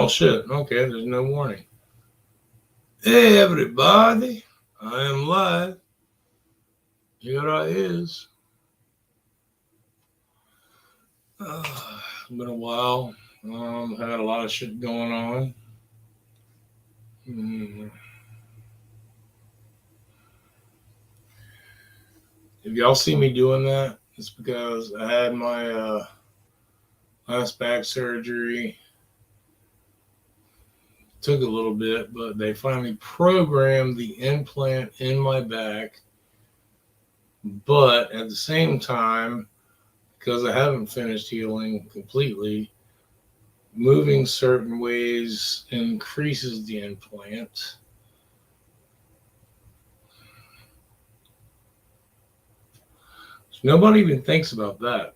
Oh, shit. Okay, there's no warning. Hey, everybody. I am live. Here I is. It's been a while. Had a lot of shit going on. Mm. If y'all see me doing that, it's because I had my last back surgery. Took a little bit, but they finally programmed the implant in my back. But at the same time, because I haven't finished healing completely, moving certain ways increases the implant. So nobody even thinks about that.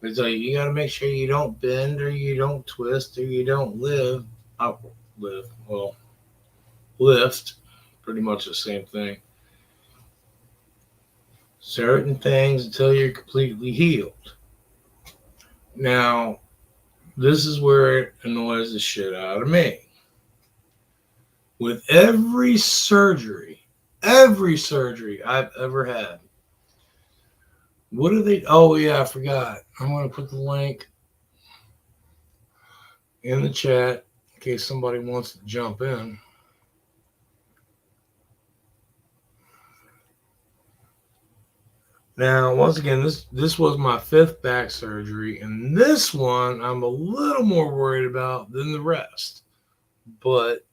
It's like you got to make sure you don't bend or you don't twist or you don't lift. Pretty much the same thing. Certain things until you're completely healed. Now, this is where it annoys the shit out of me. With every surgery I've ever had, what do they? Oh, yeah, I forgot. I'm going to put the link in the chat in case somebody wants to jump in. Now, once again, this was my 5th back surgery, and this one I'm a little more worried about than the rest. But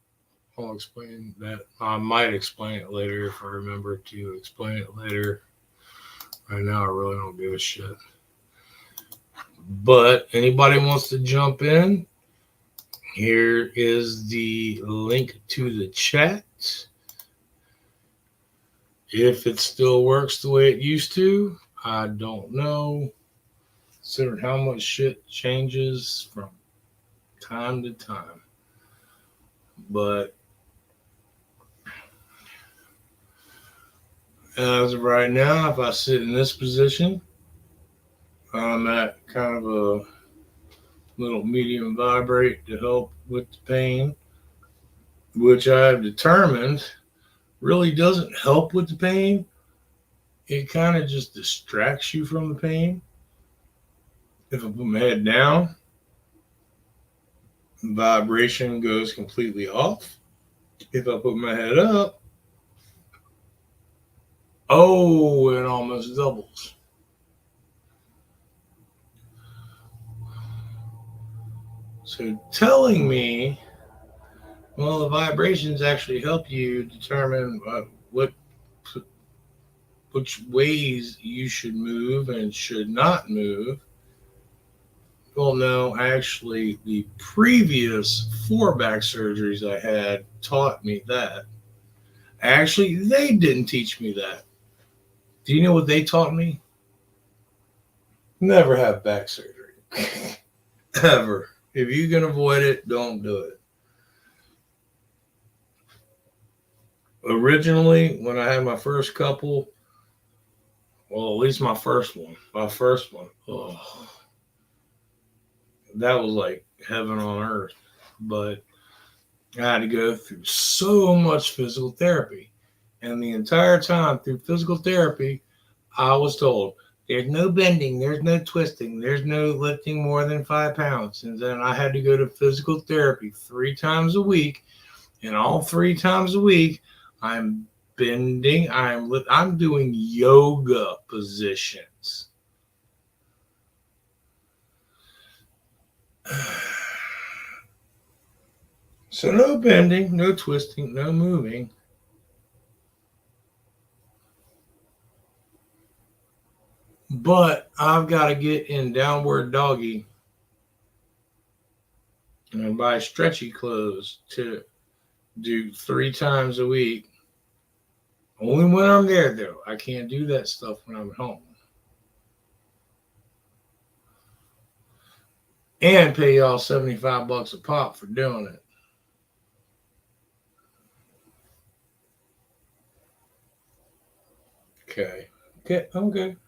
I'll explain that. I might explain it later if I remember to explain it later. Right now, I really don't give a shit. But anybody wants to jump in, here is the link to the chat. If it still works the way it used to, I don't know. Considering how much shit changes from time to time. But as of right now, if I sit in this position, I'm at kind of a little medium vibrate to help with the pain, which I've determined really doesn't help with the pain. It kind of just distracts you from the pain. If I put my head down, the vibration goes completely off. If I put my head up, oh, it almost doubles. So telling me, well, the vibrations actually help you determine which ways you should move and should not move. Well, no, actually, the previous 4 back surgeries I had taught me that. Actually, they didn't teach me that. Do you know what they taught me? Never have back surgery. Ever. If you can avoid it, don't do it. Originally, when I had my first couple, well, at least my first one, oh, that was like heaven on earth. But I had to go through so much physical therapy. And the entire time through physical therapy, I was told there's no bending, there's no twisting, there's no lifting more than 5 pounds. And then I had to go to physical therapy 3 times a week. And all 3 times a week, I'm bending, I'm doing yoga positions. So no bending, no twisting, no moving. But I've got to get in downward doggy and buy stretchy clothes to do 3 times a week. Only when I'm there, though. I can't do that stuff when I'm at home. And pay y'all $75 a pop for doing it. Okay. I'm good.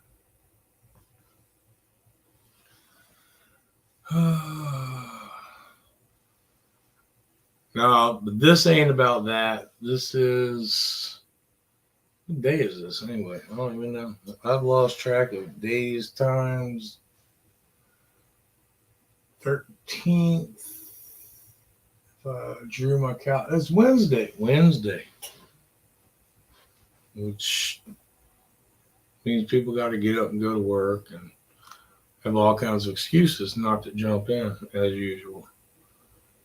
No, but this ain't about that. This is, what day is this anyway? I don't even know. I've lost track of days, times. 13th. Drew my cal. It's Wednesday. Wednesday. Which means people got to get up and go to work and have all kinds of excuses not to jump in as usual.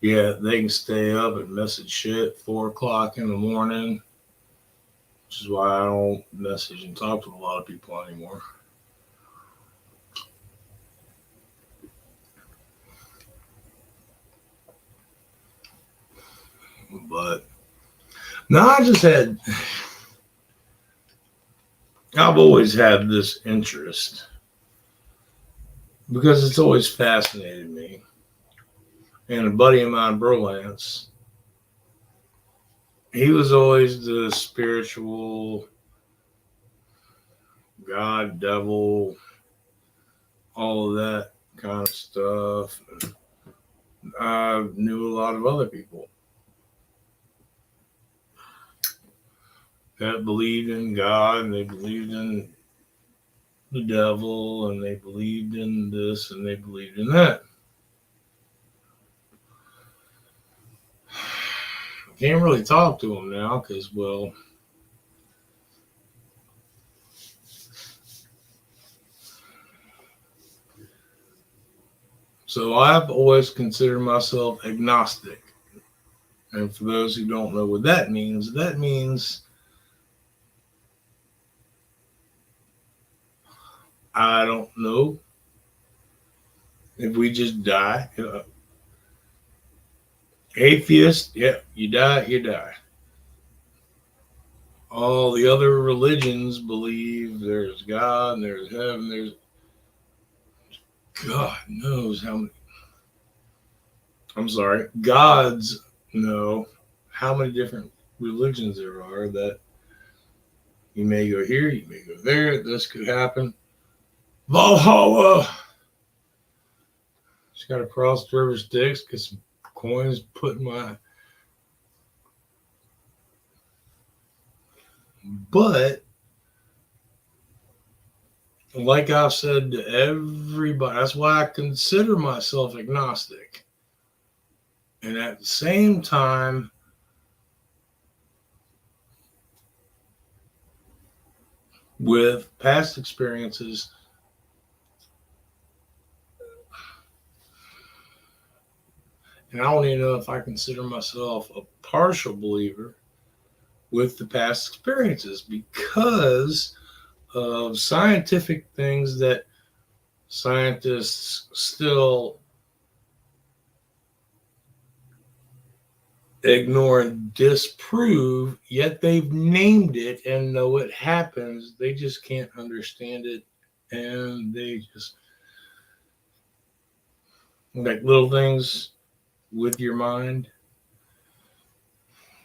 Yeah, they can stay up and message shit 4 o'clock in the morning, which is why I don't message and talk to a lot of people anymore. But no, I've always had this interest because it's always fascinated me. And a buddy of mine, Berlance, he was always the spiritual God, devil, all of that kind of stuff. I knew a lot of other people that believed in God and they believed in the devil and they believed in this and they believed in that. I can't really talk to them now because, well, so I've always considered myself agnostic. And for those who don't know what that means I don't know if we just die. Atheist, yeah, you die, you die. All the other religions believe there's God and there's heaven, there's God knows how many. I'm sorry, gods know how many different religions there are that you may go here, you may go there, this could happen. Valhalla! Just got to cross the river Styx, get some coins put in my. But like I've said to everybody, that's why I consider myself agnostic. And at the same time, with past experiences, and I don't even know if I consider myself a partial believer with the past experiences because of scientific things that scientists still ignore and disprove, yet they've named it and know it happens. They just can't understand it. And they just like little things with your mind.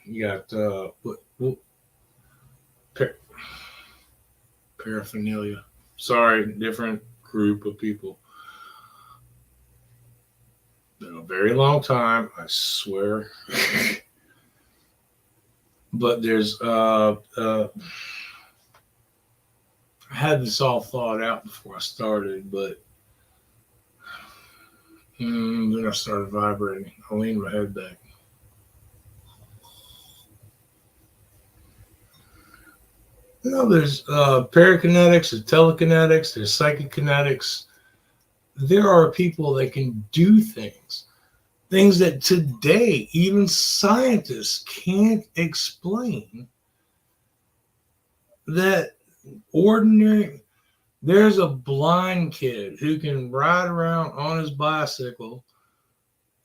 You got par- paraphernalia. Sorry, different group of people. Been a very long time, I swear. But there's I had this all thought out before I started, but then I started vibrating. I leaned my head back. There's parakinetics, there's telekinetics, there's psychic kinetics. There are people that can do things that today even scientists can't explain. That ordinary, there's a blind kid who can ride around on his bicycle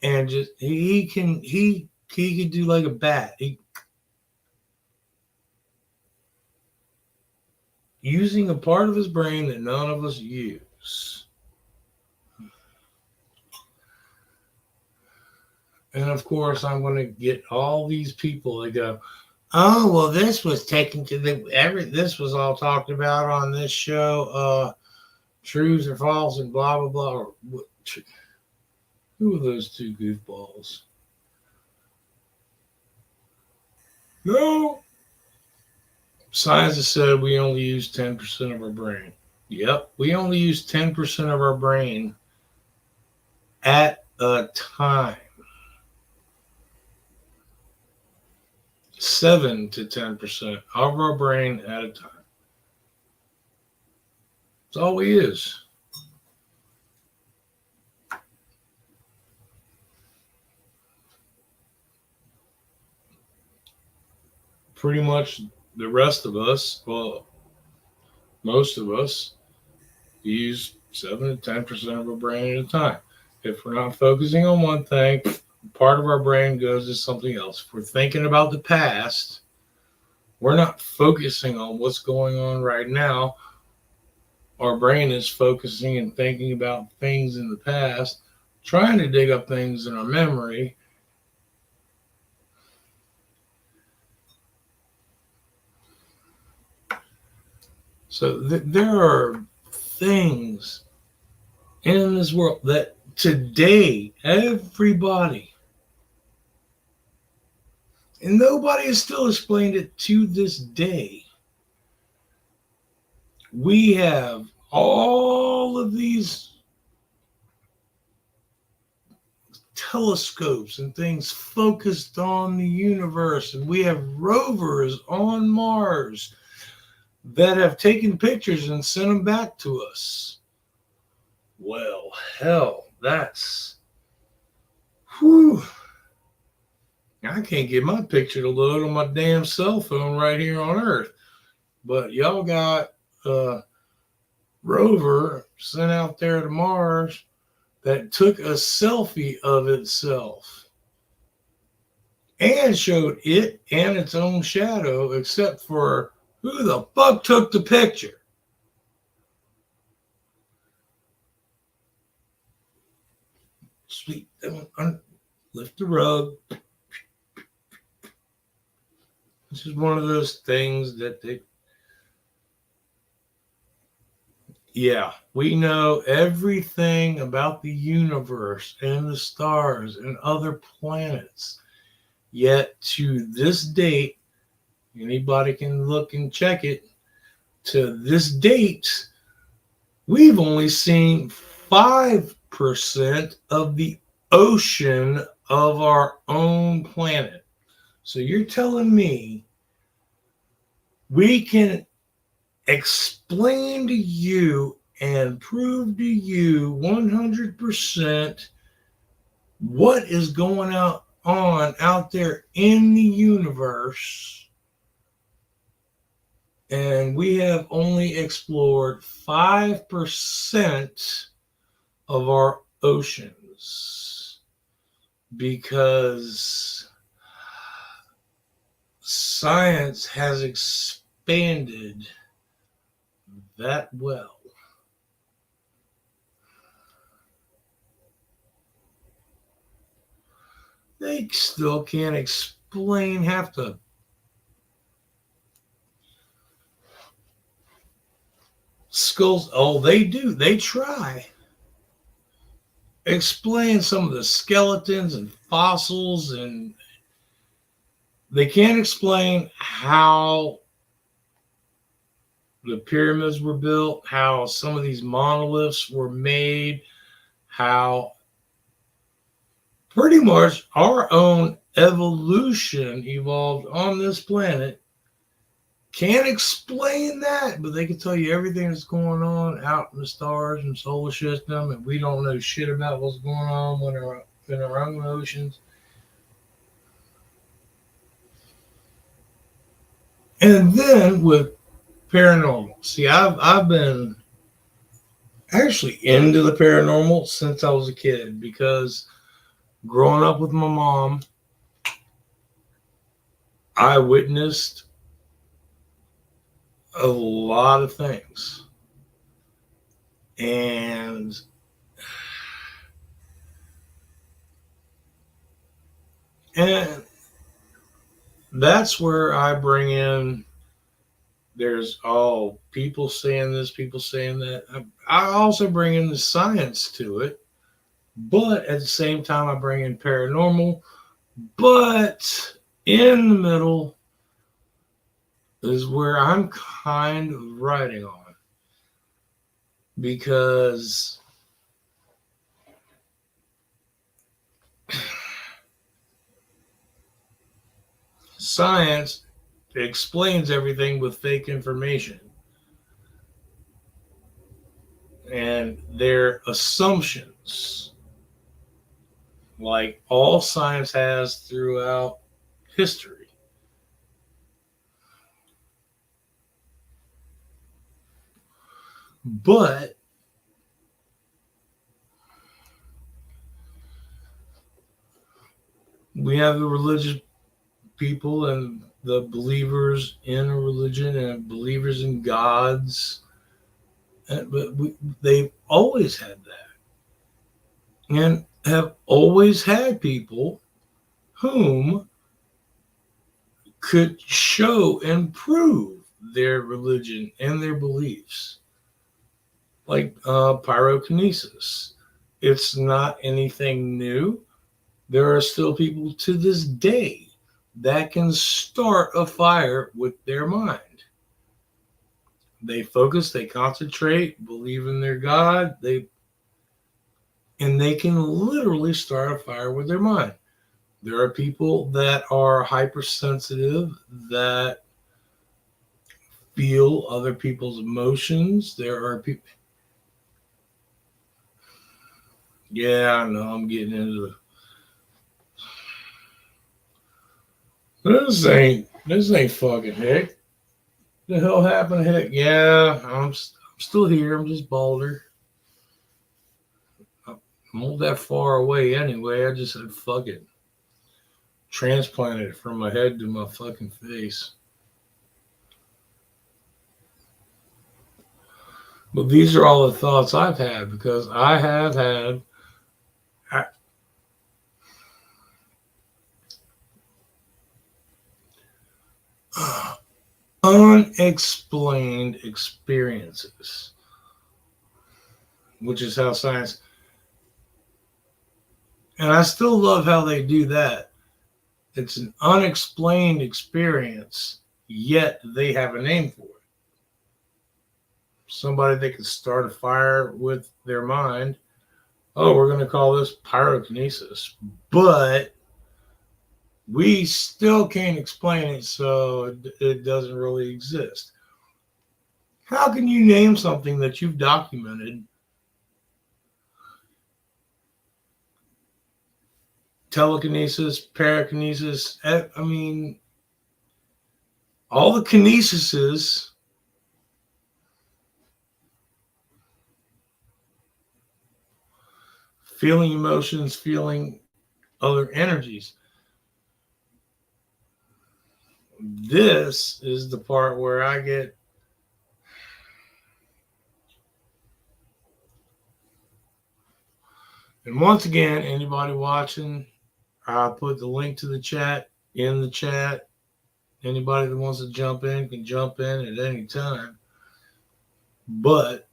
and just he can do like a bat. Using a part of his brain that none of us use. And of course, I'm going to get all these people that go, "Oh, well, this was taken to this was all talked about on this show. Truths or false and blah blah blah." Who are those two goofballs? No. Science has said we only use 10% of our brain. Yep, we only use 10% of our brain at a time. 7 to 10% of our brain at a time. That's all we use. Pretty much the rest of us, well, most of us, use 7 to 10% of our brain at a time. If we're not focusing on one thing, part of our brain goes to something else. If we're thinking about the past, we're not focusing on what's going on right now. Our brain is focusing and thinking about things in the past, trying to dig up things in our memory. So there are things in this world that today everybody, and nobody has still explained it to this day. We have all of these telescopes and things focused on the universe, and we have rovers on Mars that have taken pictures and sent them back to us. Well, hell, that's whew. I can't get my picture to load on my damn cell phone right here on Earth. But y'all got a rover sent out there to Mars that took a selfie of itself and showed it and its own shadow, except for who the fuck took the picture? Sweet, lift the rug. This is one of those things that yeah, we know everything about the universe and the stars and other planets. Yet to this date, anybody can look and check it. To this date, we've only seen 5% of the ocean of our own planet. So you're telling me we can explain to you and prove to you 100% what is going on out there in the universe, and we have only explored 5% of our oceans because science has expanded that well. They still can't explain half the skulls. Oh, they do. They try. Explain some of the skeletons and fossils, and they can't explain how the pyramids were built, how some of these monoliths were made, how pretty much our own evolution evolved on this planet. Can't explain that, but they can tell you everything that's going on out in the stars and solar system, and we don't know shit about what's going on in our own oceans. And then with paranormal, see, I've been actually into the paranormal since I was a kid, because growing up with my mom, I witnessed a lot of things. And that's where I bring in, there's people saying this, people saying that. I also bring in the science to it, but at the same time I bring in paranormal. But in the middle, is where I'm kind of riding on, because science explains everything with fake information and their assumptions, like all science has throughout history. But we have the religious people and the believers in a religion and believers in gods, they've always had that, and have always had people whom could show and prove their religion and their beliefs, like pyrokinesis. It's not anything new. There are still people to this day that can start a fire with their mind. They focus, they concentrate, believe in their God, and they can literally start a fire with their mind. There are people that are hypersensitive, that feel other people's emotions. There are people. Yeah, I know. I'm getting into this ain't fucking Hick. The hell happened to Hick? Yeah, I'm still here. I'm just balder. I'm not that far away anyway. I just said fuck it. Transplanted it from my head to my fucking face. But these are all the thoughts I've had, because I have had unexplained experiences, which is how science, and I still love how they do that. It's an unexplained experience, yet they have a name for it. Somebody that can start a fire with their mind. Oh, we're going to call this pyrokinesis, but we still can't explain it, so it doesn't really exist. How can you name something that you've documented? Telekinesis, parakinesis. I mean, all the kinesises, feeling emotions, feeling other energies. This is the part where I get. And once again, anybody watching, I'll put the link to the chat in the chat. Anybody that wants to jump in can jump in at any time. But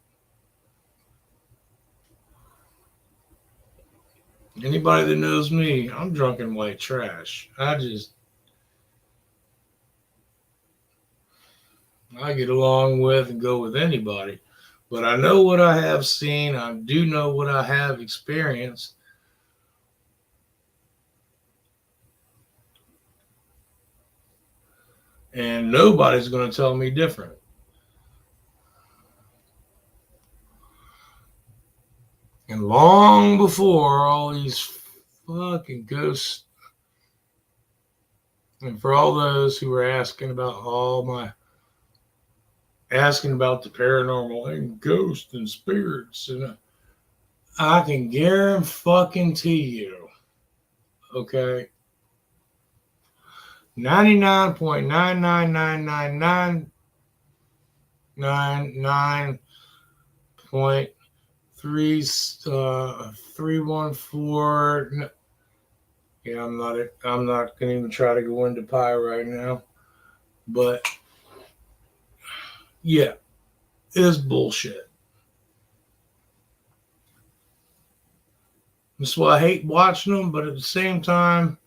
anybody that knows me, I'm drunken white trash. I get along with and go with anybody. But I know what I have seen. I do know what I have experienced. And nobody's going to tell me different. And long before all these fucking ghosts, and for all those who were asking about the paranormal and ghosts and spirits, and I can guarantee you, okay, 99.99999.314. Yeah, I'm not gonna even try to go into pi right now, but yeah, it is bullshit. That's why I hate watching them, but at the same time,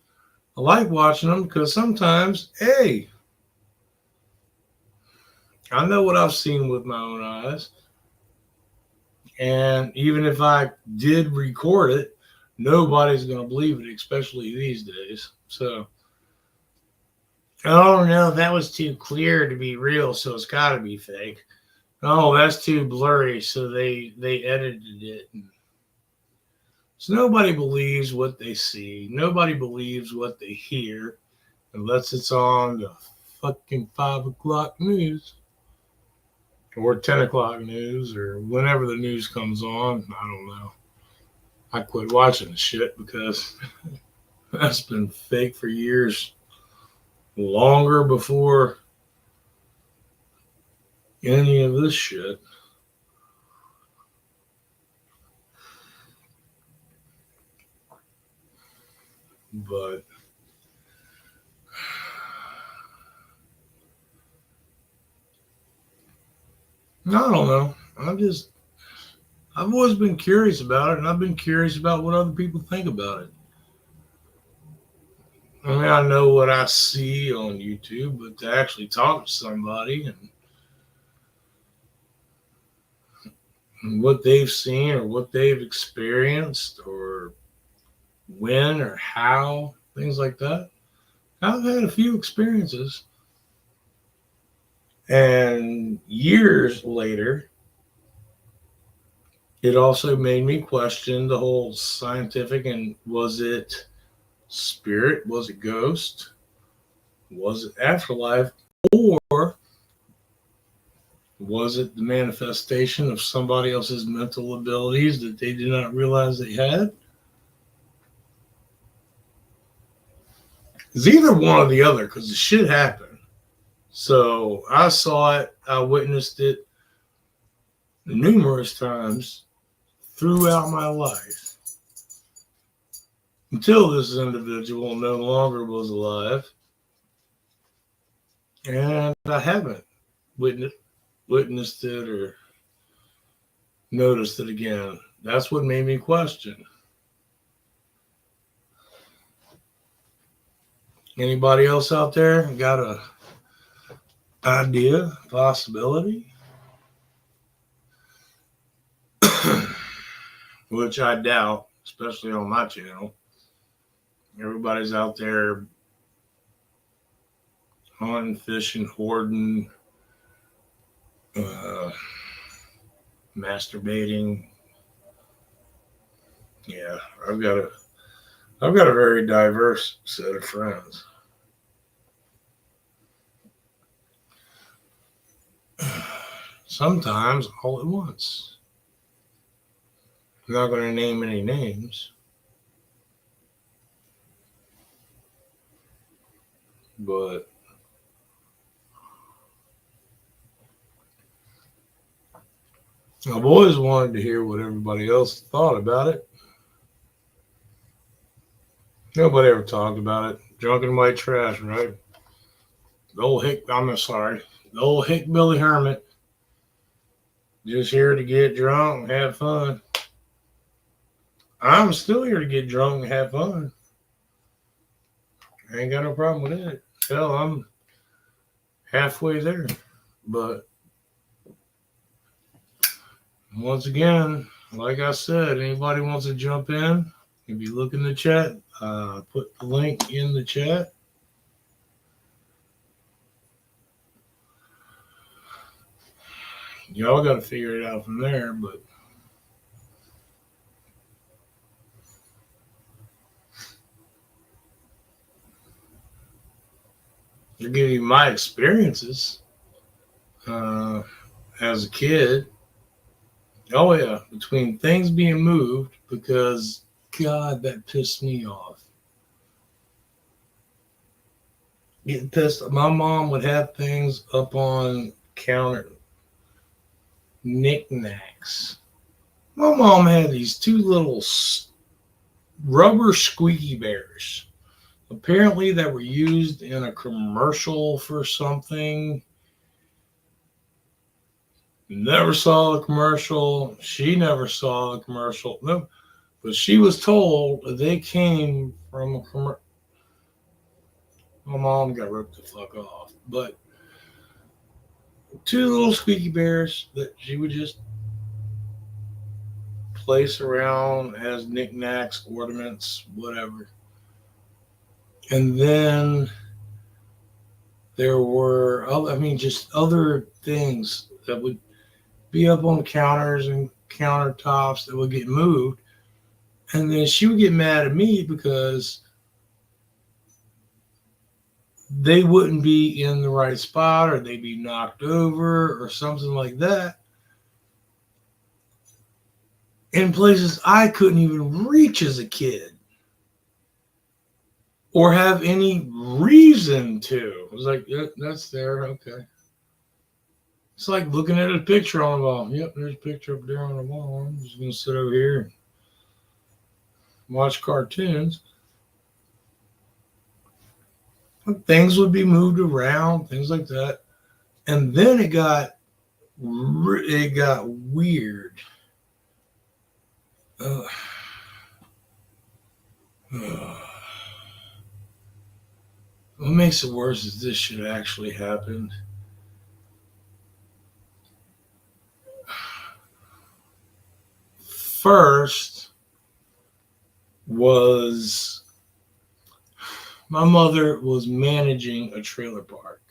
I like watching them because sometimes, hey, I know what I've seen with my own eyes. And even if I did record it, nobody's going to believe it, especially these days. So, oh no, that was too clear to be real, so it's got to be fake. Oh, that's too blurry, so they edited it. So nobody believes what they see. Nobody believes what they hear unless it's on the fucking 5 o'clock news or 10 o'clock news or whenever the news comes on. I don't know. I quit watching the shit because that's been fake for years, longer before any of this shit. But I don't know. I've always been curious about it, and I've been curious about what other people think about it. I mean, I know what I see on YouTube, but to actually talk to somebody and what they've seen or what they've experienced or when or how, things like that. I've had a few experiences. And years later, it also made me question the whole scientific and was it spirit? Was it ghost? Was it afterlife? Or was it the manifestation of somebody else's mental abilities that they did not realize they had? It's either one or the other because the shit happened. So I saw it, I witnessed it numerous times throughout my life until this individual no longer was alive. And I haven't witnessed it or noticed it again. That's what made me question. Anybody else out there got a idea, possibility? Which I doubt, especially on my channel. Everybody's out there hunting, fishing, hoarding, uh, masturbating. Yeah, I've got a very diverse set of friends. Sometimes all at once. I'm not going to name any names, but I've always wanted to hear what everybody else thought about it. Nobody ever talked about it. Drunken white trash, right? The old the old hick Billy Hermit. Just here to get drunk and have fun. I'm still here to get drunk and have fun. I ain't got no problem with it. Hell, I'm halfway there. But once again, like I said, anybody wants to jump in, if you look in the chat, put the link in the chat. Y'all got to figure it out from there, but I'll give you my experiences as a kid. Oh, yeah, between things being moved because, God, that pissed me off. Getting pissed. My mom would have things up on counter, knickknacks. My mom had these two little rubber squeaky bears. Apparently, that were used in a commercial for something. Never saw the commercial. She never saw the commercial. No, but she was told that they came from a commercial. My mom got ripped the fuck off. But two little squeaky bears that she would just place around as knickknacks, ornaments, whatever. And then there were, just other things that would be up on counters and countertops that would get moved. And then she would get mad at me because they wouldn't be in the right spot or they'd be knocked over or something like that in places I couldn't even reach as a kid or have any reason to. I was like, yeah, that's there. Okay. It's like looking at a picture on the wall. Yep, there's a picture up there on the wall. I'm just going to sit over here and watch cartoons. Things would be moved around, things like that. And then it got weird. What makes it worse is this shit actually happened. First was my mother was managing a trailer park.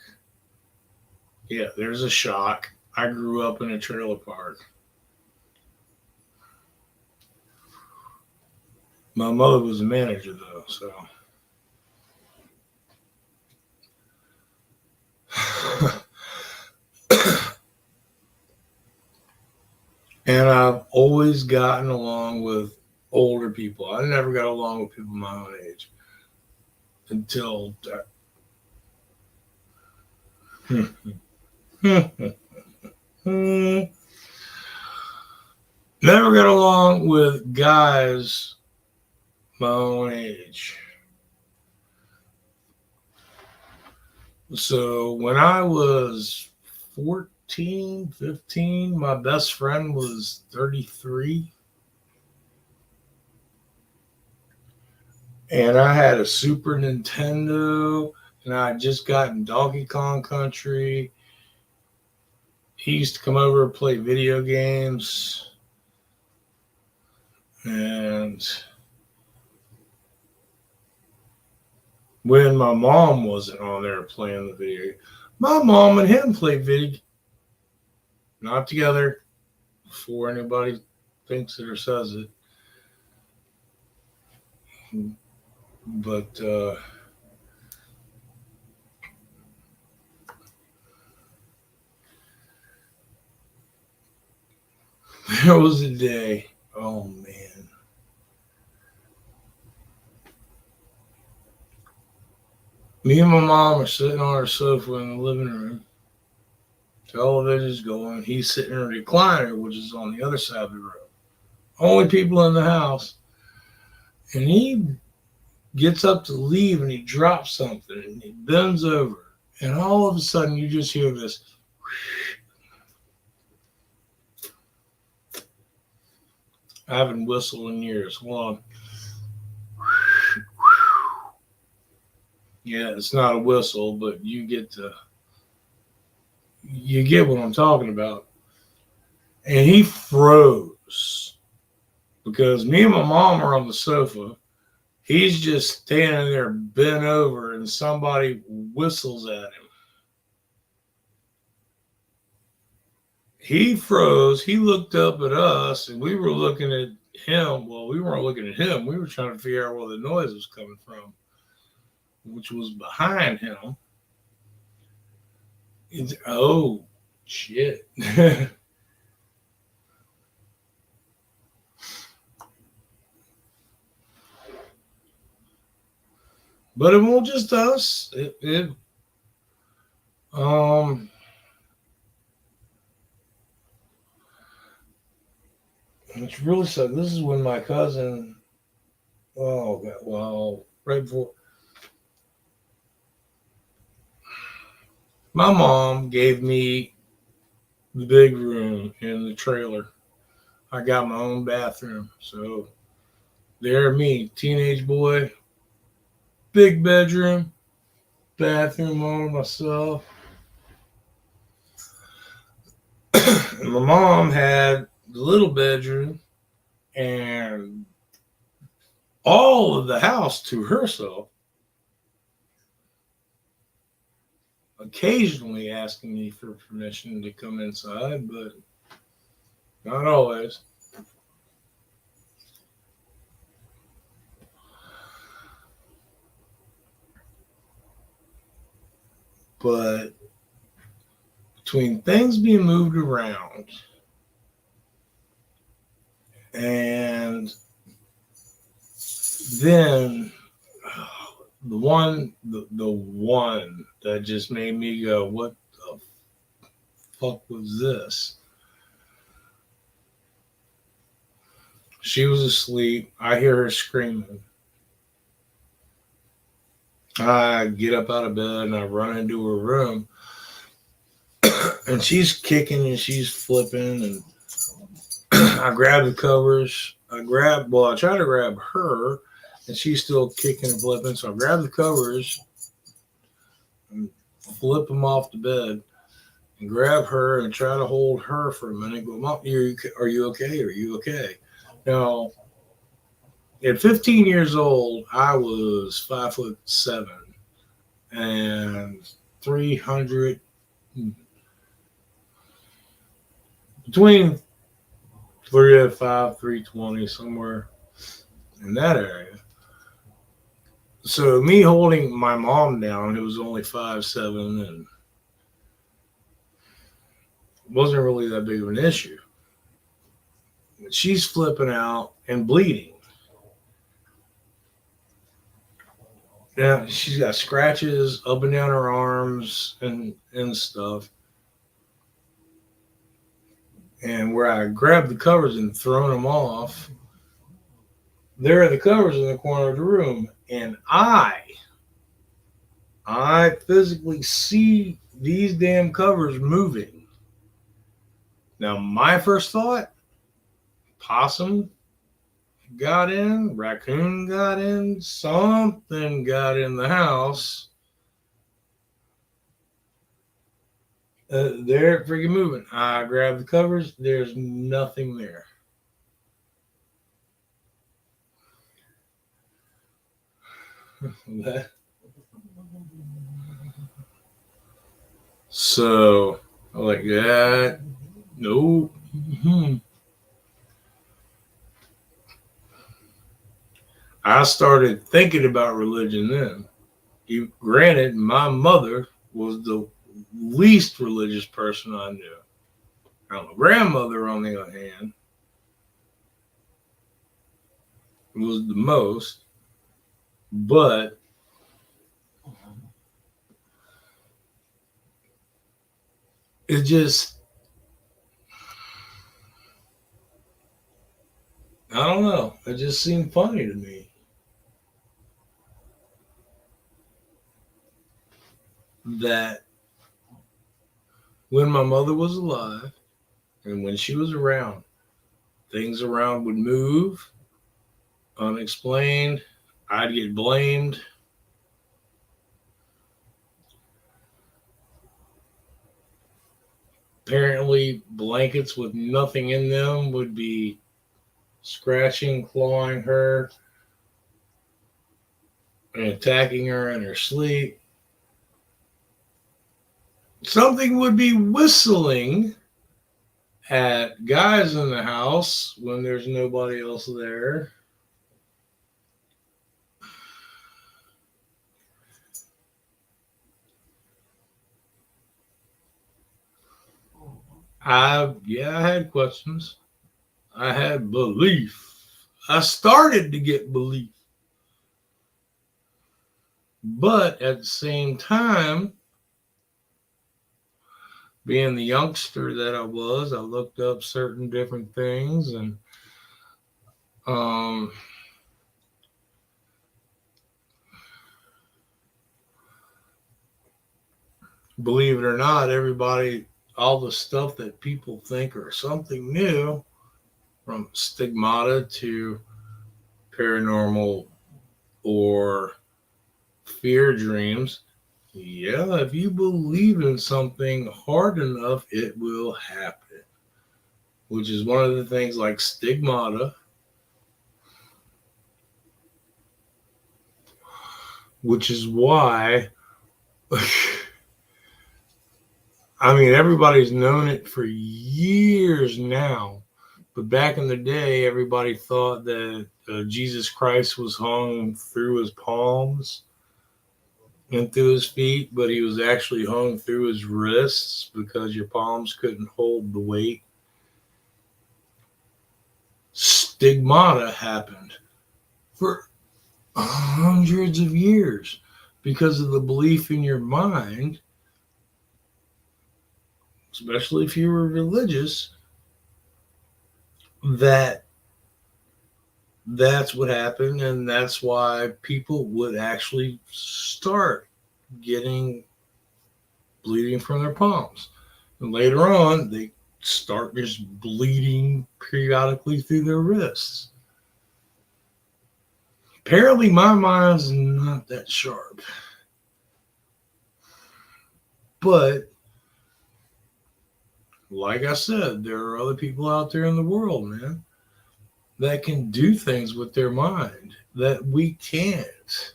Yeah, there's a shock. I grew up in a trailer park. My mother was a manager though, so and I've always gotten along with older people. I never got along with people my own age until never got along with guys my own age. So when I was 14, 15, my best friend was 33. And I had a Super Nintendo, and I had just gotten Donkey Kong Country. He used to come over and play video games. And when my mom wasn't on there playing the video, my mom and him played video, not together, before anybody thinks it or says it. But there was a day, oh man. Me and my mom are sitting on our sofa in the living room. Television's going. He's sitting in a recliner, which is on the other side of the room. Only people in the house. And he gets up to leave and he drops something and he bends over. And all of a sudden you just hear this. I haven't whistled in years. Hold on. Yeah, it's not a whistle, but you get what I'm talking about. And he froze because me and my mom are on the sofa. He's just standing there bent over and somebody whistles at him. He froze. He looked up at us and we were looking at him. Well, we weren't looking at him. We were trying to figure out where the noise was coming from, which was behind him. Oh, shit. But it won't just us. It's really sad. This is when my cousin, oh God, well, right before my mom gave me the big room in the trailer. I got my own bathroom. So there, me, teenage boy, big bedroom, bathroom all to myself. My mom had the little bedroom and all of the house to herself, occasionally asking me for permission to come inside, but not always. But between things being moved around and then the one that just made me go, what the fuck was this? She was asleep. I hear her screaming. I get up out of bed and I run into her room, and she's kicking and she's flipping, and I grab the covers. I try to grab her, and she's still kicking and flipping. So I grab the covers and flip them off the bed and grab her and try to hold her for a minute. Go, Mom, are you okay? Are you okay? Now, at 15 years old, I was 5'7" and 300, between 305, 320, somewhere in that area. So me holding my mom down, who was only 5'7" and wasn't really that big of an issue. She's flipping out and bleeding. Yeah, she's got scratches up and down her arms and stuff. And where I grabbed the covers and thrown them off, there are the covers in the corner of the room, and I physically see these damn covers moving. Now, my first thought, possum got in, raccoon got in, something got in the house. They're freaking moving. I grab the covers. There's nothing there. So I like that. Nope. I started thinking about religion then. Granted, my mother was the least religious person I knew. Now, my grandmother, on the other hand, was the most, but it just, I don't know, it just seemed funny to me that when my mother was alive and when she was around, things around would move unexplained. I'd get blamed. Apparently, blankets with nothing in them would be scratching, clawing her, and attacking her in her sleep. Something would be whistling at guys in the house when there's nobody else there. I had questions. I had belief. I started to get belief. But at the same time, being the youngster that I was, I looked up certain different things, and believe it or not, all the stuff that people think are something new, from stigmata to paranormal or fear dreams, yeah, if you believe in something hard enough, it will happen. which is one of the things like stigmata, which is why, I mean, everybody's known it for years now. But back in the day, everybody thought that Jesus Christ was hung through his palms and through his feet, but he was actually hung through his wrists because your palms couldn't hold the weight. Stigmata happened for hundreds of years because of the belief in your mind, especially if you were religious, that that's what happened, and that's why people would actually start getting bleeding from their palms. And later on, they start just bleeding periodically through their wrists. Apparently, my mind's not that sharp. But, like I said, there are other people out there in the world, man, that can do things with their mind that we can't.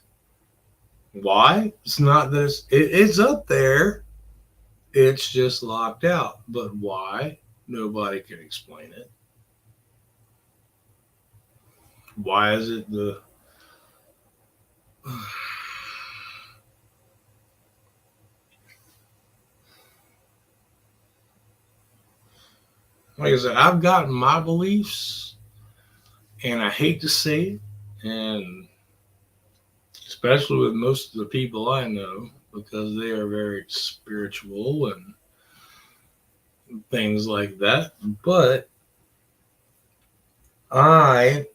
Why? It's not that it's up there. It's just locked out. But why? Nobody can explain it. Why is it the like I said, I've gotten my beliefs, and I hate to say it, and especially with most of the people I know, because they are very spiritual and things like that. But I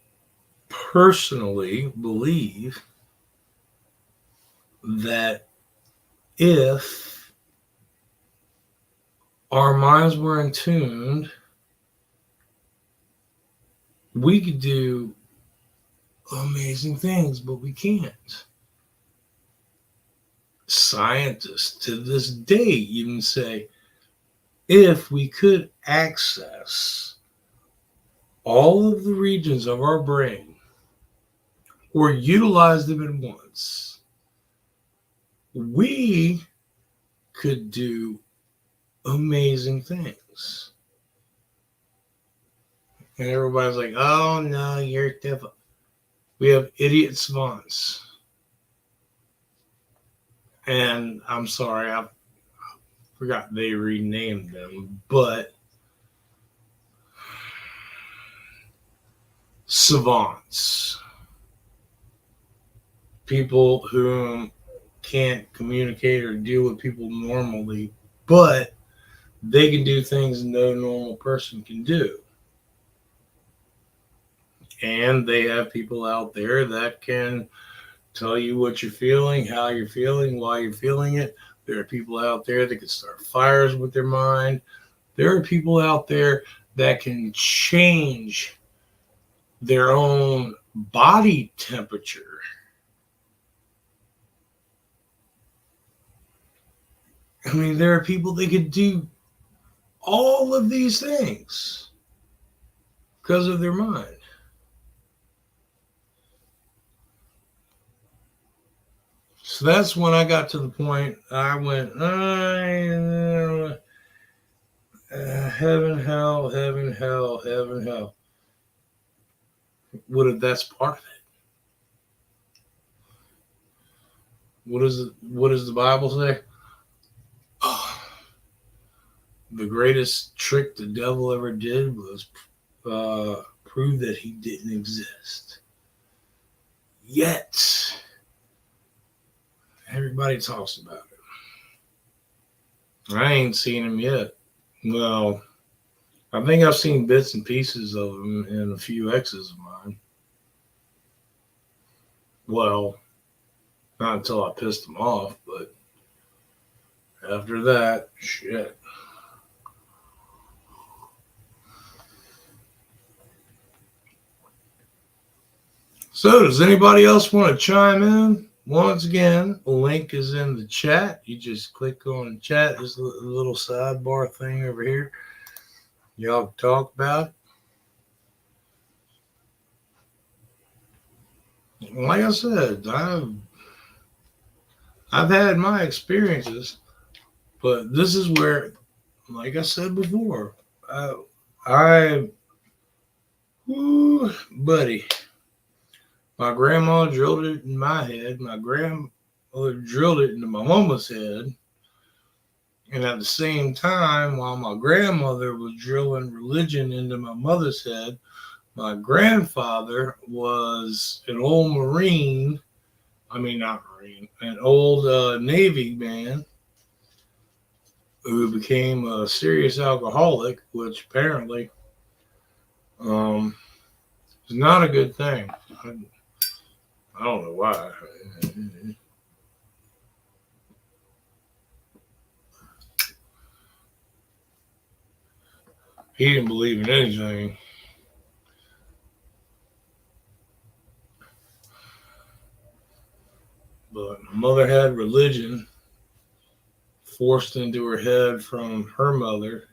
personally believe that if our minds were in tune, we could do amazing things, but we can't. Scientists to this day even say if we could access all of the regions of our brain or utilize them at once, we could do amazing things. And everybody's like, oh no, you're different. We have idiot savants. And I'm sorry, I forgot they renamed them, but savants. People who can't communicate or deal with people normally, but they can do things no normal person can do. And they have people out there that can tell you what you're feeling, how you're feeling, why you're feeling it. There are people out there that can start fires with their mind. There are people out there that can change their own body temperature. I mean, there are people that could do all of these things because of their mind. So that's when I got to the point I went, heaven, hell, heaven, hell, heaven, hell. What if that's part of it? What does the Bible say? Oh, the greatest trick the devil ever did was prove that he didn't exist. Yet, everybody talks about it. I ain't seen him yet. Well, I think I've seen bits and pieces of him in a few exes of mine. Well, not until I pissed him off, but after that, shit. So, does anybody else want to chime in? Once again, the link is in the chat. You just click on chat. There's a little sidebar thing over here. Y'all talk about it. Like I said, I've had my experiences, but this is where, like I said before, I, I buddy, my grandma drilled it in my head. My grandmother drilled it into my mama's head. And at the same time, while my grandmother was drilling religion into my mother's head, my grandfather was an old Marine. I mean, not Marine, an old Navy man who became a serious alcoholic, which apparently um, is not a good thing. I don't know why. He didn't believe in anything. But my mother had religion forced into her head from her mother.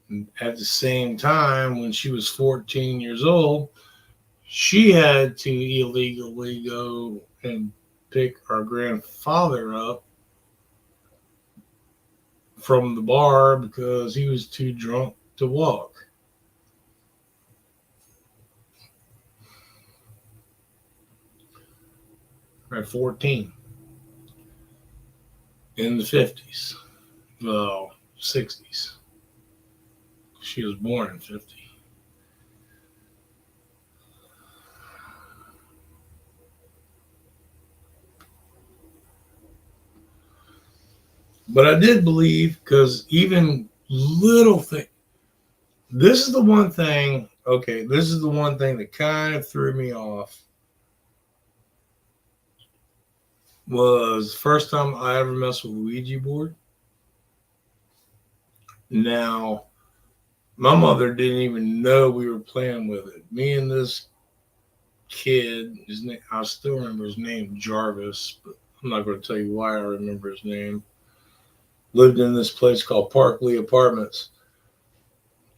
And at the same time, when she was 14 years old, she had to illegally go and pick our grandfather up from the bar because he was too drunk to walk. At 14 in the 50s, well, 60s. She was born in 50. But I did believe because even little thing. This is the one thing. Okay, this is the one thing that kind of threw me off. Was the first time I ever messed with a Ouija board. Now, my mother didn't even know we were playing with it. Me and this kid, his name, I still remember his name, Jarvis, but I'm not going to tell you why I remember his name. Lived in this place called Parkley Apartments.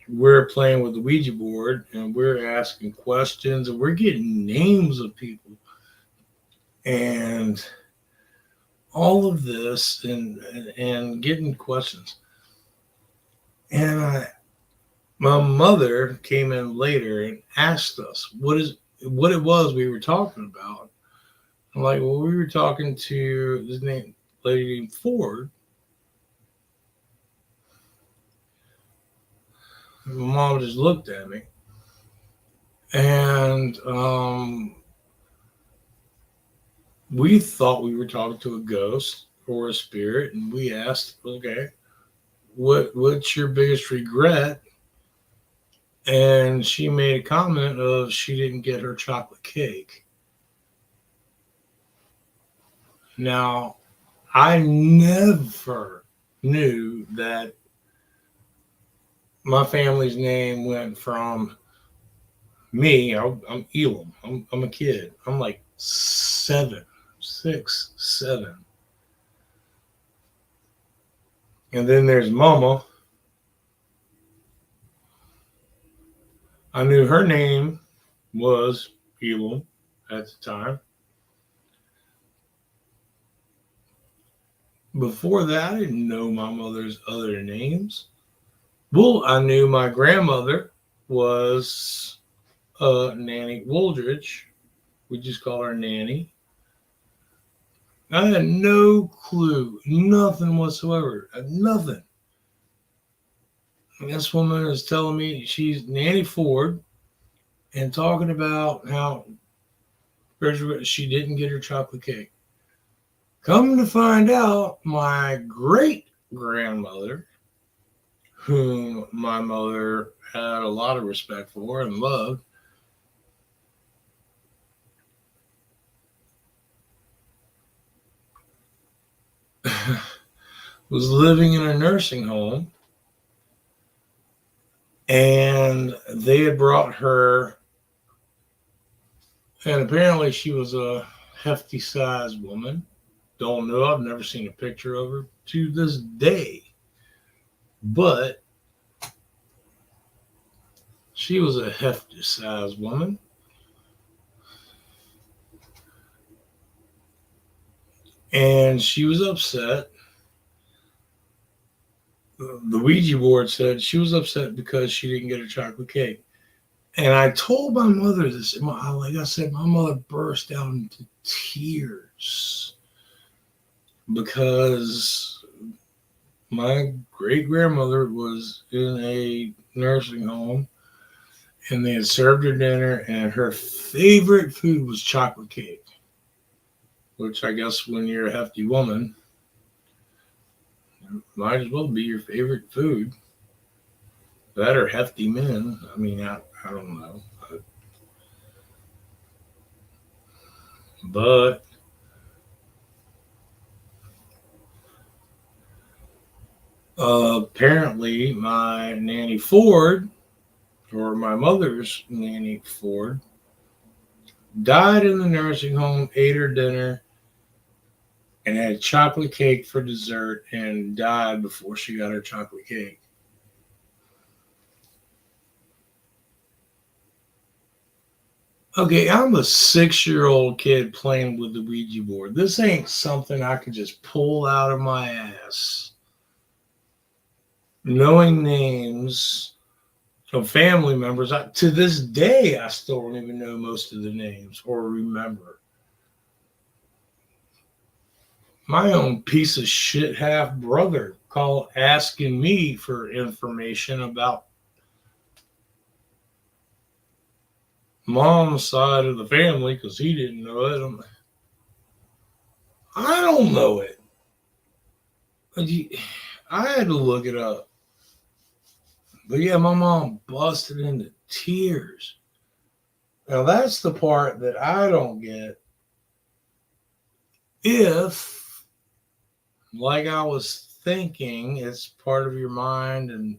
We're playing with the Ouija board and we're asking questions and we're getting names of people and all of this and getting questions. And my mother came in later and asked us what it was we were talking about. I'm like, well, we were talking to this lady named Ford. My mom just looked at me, and we thought we were talking to a ghost or a spirit, and we asked, okay, what's your biggest regret? And she made a comment of she didn't get her chocolate cake. Now, I never knew that my family's name went from me. I'm Elam. I'm a kid. I'm like 7, 6, 7. And then there's Mama. I knew her name was Elam at the time. Before that, I didn't know my mother's other names. Well, I knew my grandmother was Nanny Wooldridge. We just call her Nanny. I had no clue, nothing whatsoever, nothing. And this woman is telling me she's Nanny Ford and talking about how she didn't get her chocolate cake. Come to find out, my great grandmother, whom my mother had a lot of respect for and loved, was living in a nursing home, and they had brought her, and apparently she was a hefty sized woman. Don't know, I've never seen a picture of her to this day. But She was a hefty sized woman. And she was upset. The Ouija board said she was upset because she didn't get a chocolate cake. And I told my mother this. Like I said, my mother burst out into tears because my great grandmother was in a nursing home and they had served her dinner, and her favorite food was chocolate cake, which I guess when you're a hefty woman, might as well be your favorite food. That or hefty men. I mean, I don't know. But apparently, my Nanny Ford, or my mother's Nanny Ford, died in the nursing home, ate her dinner, and had chocolate cake for dessert, and died before she got her chocolate cake. Okay, I'm a 6-year-old kid playing with the Ouija board. This ain't something I could just pull out of my ass. Knowing names of family members, to this day, I still don't even know most of the names or remember. My own piece of shit half brother called asking me for information about mom's side of the family because he didn't know it. I don't know it. I had to look it up. But yeah, my mom busted into tears. Now that's the part that I don't get. If, like I was thinking, it's part of your mind and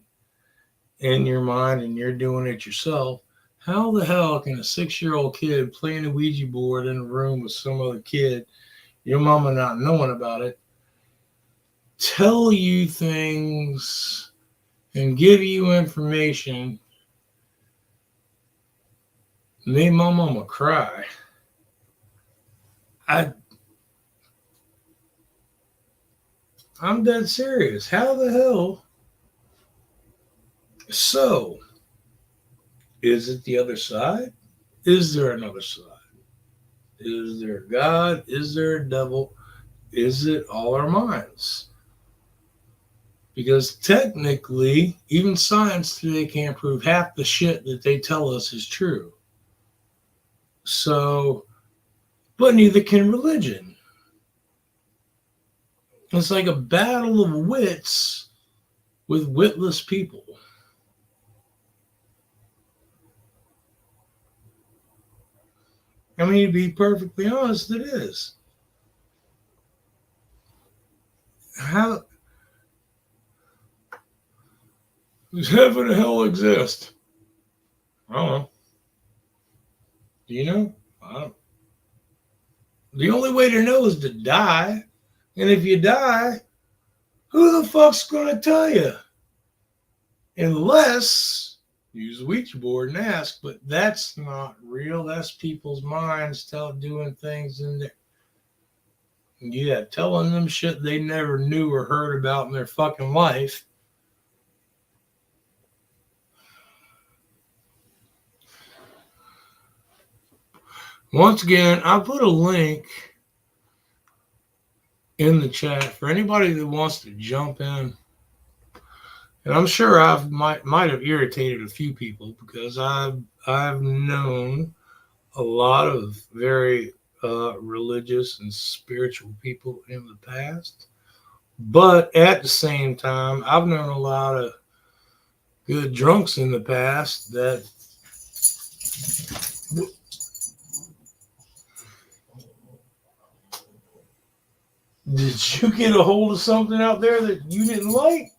in your mind and you're doing it yourself, how the hell can a 6-year-old kid playing a Ouija board in a room with some other kid, your mama not knowing about it, tell you things and give you information, made my mama cry? I I'm dead serious. How the hell? So, is it the other side? Is there another side? Is there God? Is there a devil? Is it all our minds? Because technically, even science today can't prove half the shit that they tell us is true. So, but neither can religion. It's like a battle of wits with witless people. I mean, to be perfectly honest, it is. How does heaven and hell exist? I don't know. Do you know? I don't. The only way to know is to die. And if you die, who the fuck's going to tell you? Unless use a Ouija board and ask, but that's not real. That's people's minds doing things in there. Yeah, telling them shit they never knew or heard about in their fucking life. Once again, I put a link in the chat for anybody that wants to jump in. And I'm sure I've might have irritated a few people because I've known a lot of very religious and spiritual people in the past. But at the same time, I've known a lot of good drunks in the past that did you get a hold of something out there that you didn't like?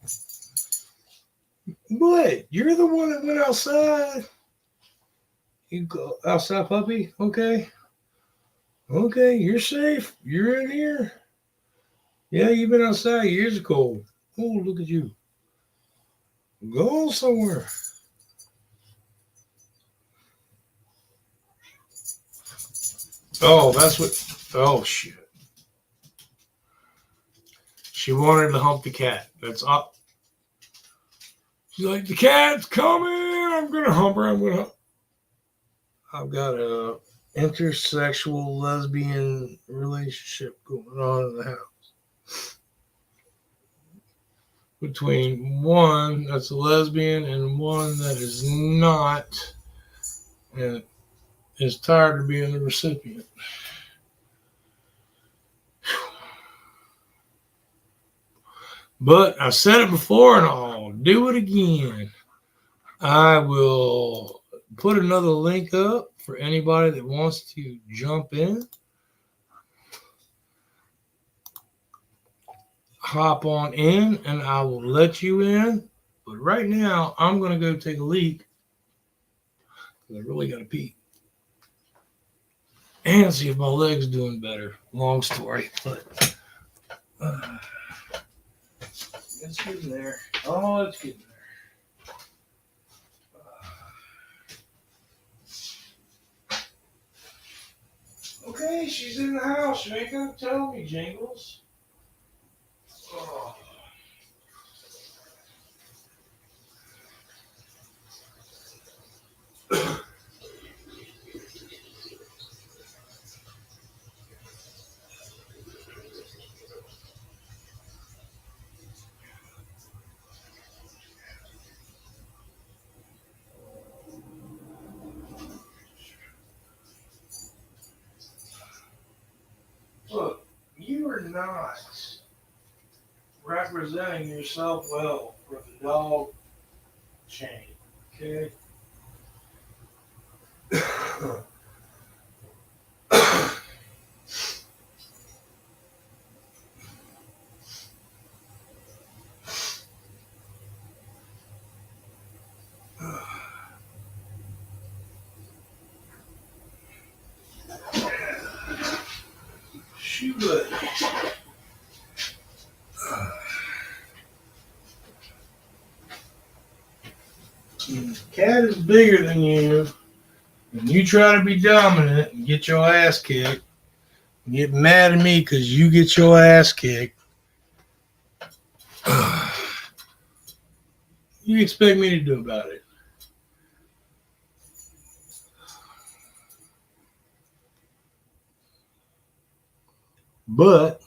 What? You're the one that went outside. You go outside, puppy? Okay. Okay, you're safe. You're in here. Yeah, you've been outside. Your ears are cold. Oh, look at you. Go somewhere. Oh, that's what. Oh shit. She wanted to hump the cat. That's up. She's like, the cat's coming. I'm gonna hump her. I've got a intersexual lesbian relationship going on in the house between one that's a lesbian and one that is not, and is tired of being the recipient. But I said it before and I'll do it again. I will put another link up for anybody that wants to jump in. Hop on in and I will let you in. But right now, I'm going to go take a leak because I really got to pee. And see if my leg's doing better. Long story, but it's getting there. Oh, it's getting there. Okay, she's in the house. You ain't going to tell me, Jingles. Oh. Look, you are not representing yourself well for the dog chain, okay? Shoot, buddy. Cat is bigger than you, and you try to be dominant and get your ass kicked, and get mad at me because you get your ass kicked. You expect me to do about it? But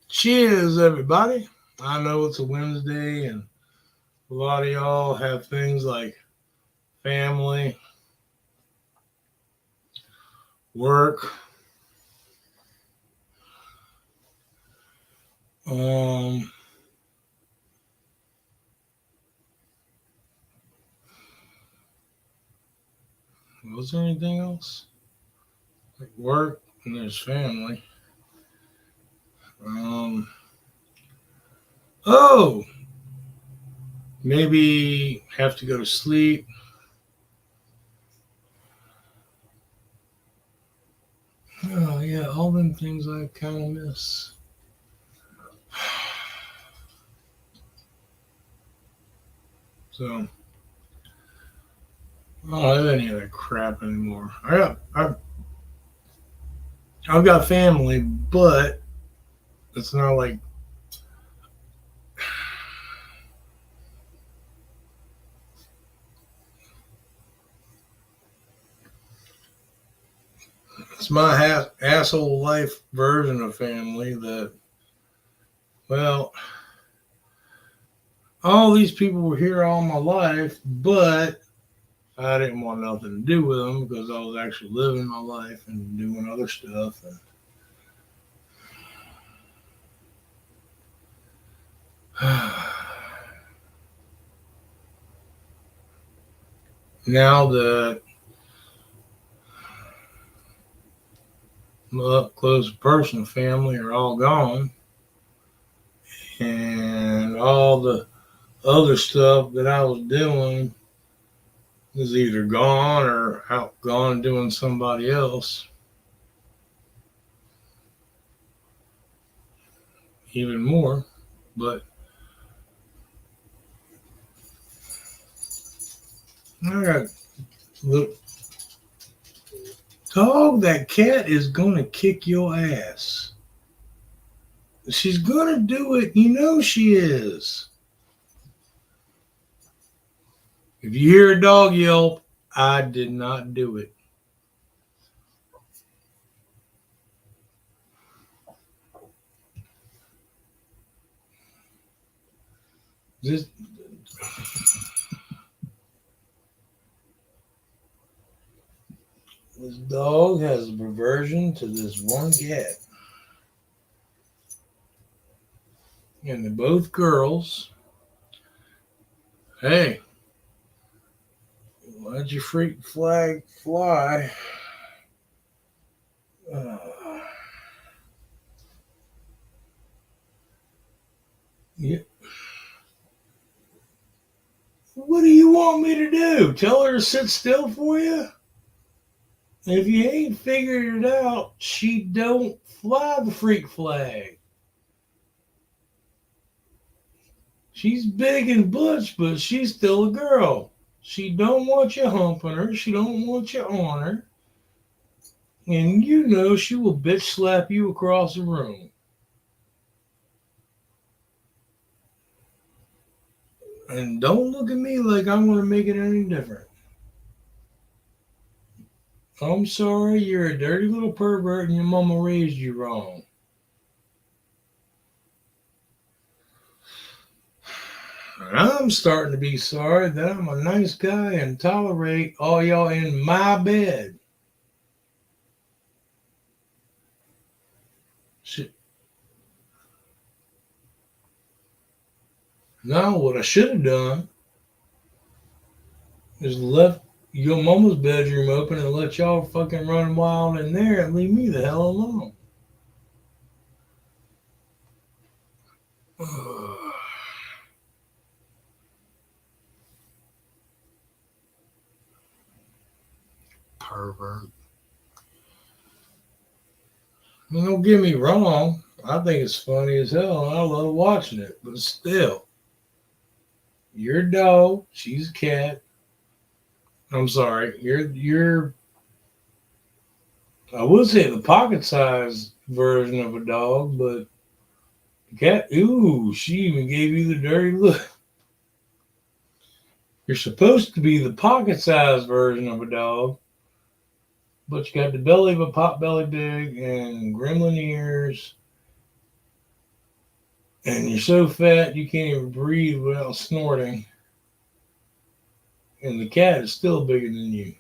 cheers, everybody. I know it's a Wednesday, and a lot of y'all have things like family, work, was there anything else? Like work, and there's family. Oh, maybe have to go to sleep. Oh, yeah, all them things I kind of miss. So, I don't have any of that crap anymore. I've got family, but it's not like it's my asshole life version of family that, well, all these people were here all my life, but I didn't want nothing to do with them because I was actually living my life and doing other stuff. And now that my close personal family are all gone, and all the other stuff that I was doing is either gone or out gone doing somebody else. Even more, but I got Look, dog, that cat is gonna kick your ass. She's gonna do it. You know she is. If you hear a dog yelp, I did not do it. This this dog has a perversion to this one cat. And they're both girls. Hey, let your freak flag fly. Uh, yeah. What do you want me to do? Tell her to sit still for you? If you ain't figured it out, she don't fly the freak flag. She's big and butch, but she's still a girl. She don't want you humping her. She don't want you on her. And you know she will bitch slap you across the room. And don't look at me like I'm going to make it any different. I'm sorry, you're a dirty little pervert and your mama raised you wrong. And I'm starting to be sorry that I'm a nice guy and tolerate all y'all in my bed. Shit. Now, what I should have done is left your mama's bedroom open and let y'all fucking run wild in there and leave me the hell alone. Pervert. Don't get me wrong. I think it's funny as hell and I love watching it. But still, you're a dog. She's a cat. I'm sorry. You're I would say the pocket sized version of a dog, but the cat, ooh, she even gave you the dirty look. You're supposed to be the pocket sized version of a dog, but you got the belly of a potbelly pig and gremlin ears, and you're so fat you can't even breathe without snorting. And the cat is still bigger than you.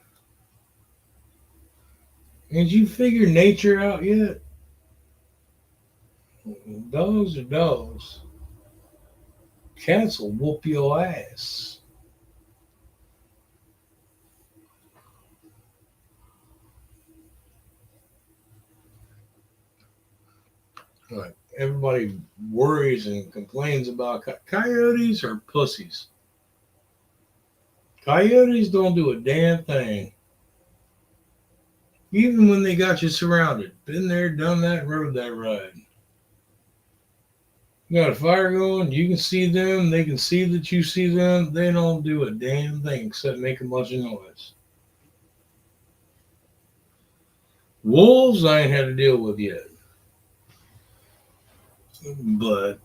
Did you figure nature out yet? Dogs are dogs. Cats will whoop your ass. Like everybody worries and complains about coyotes are pussies. Coyotes don't do a damn thing. Even when they got you surrounded. Been there, done that, rode that ride. You got a fire going, you can see them, they can see that you see them. They don't do a damn thing except make a bunch of noise. Wolves, I ain't had to deal with yet. But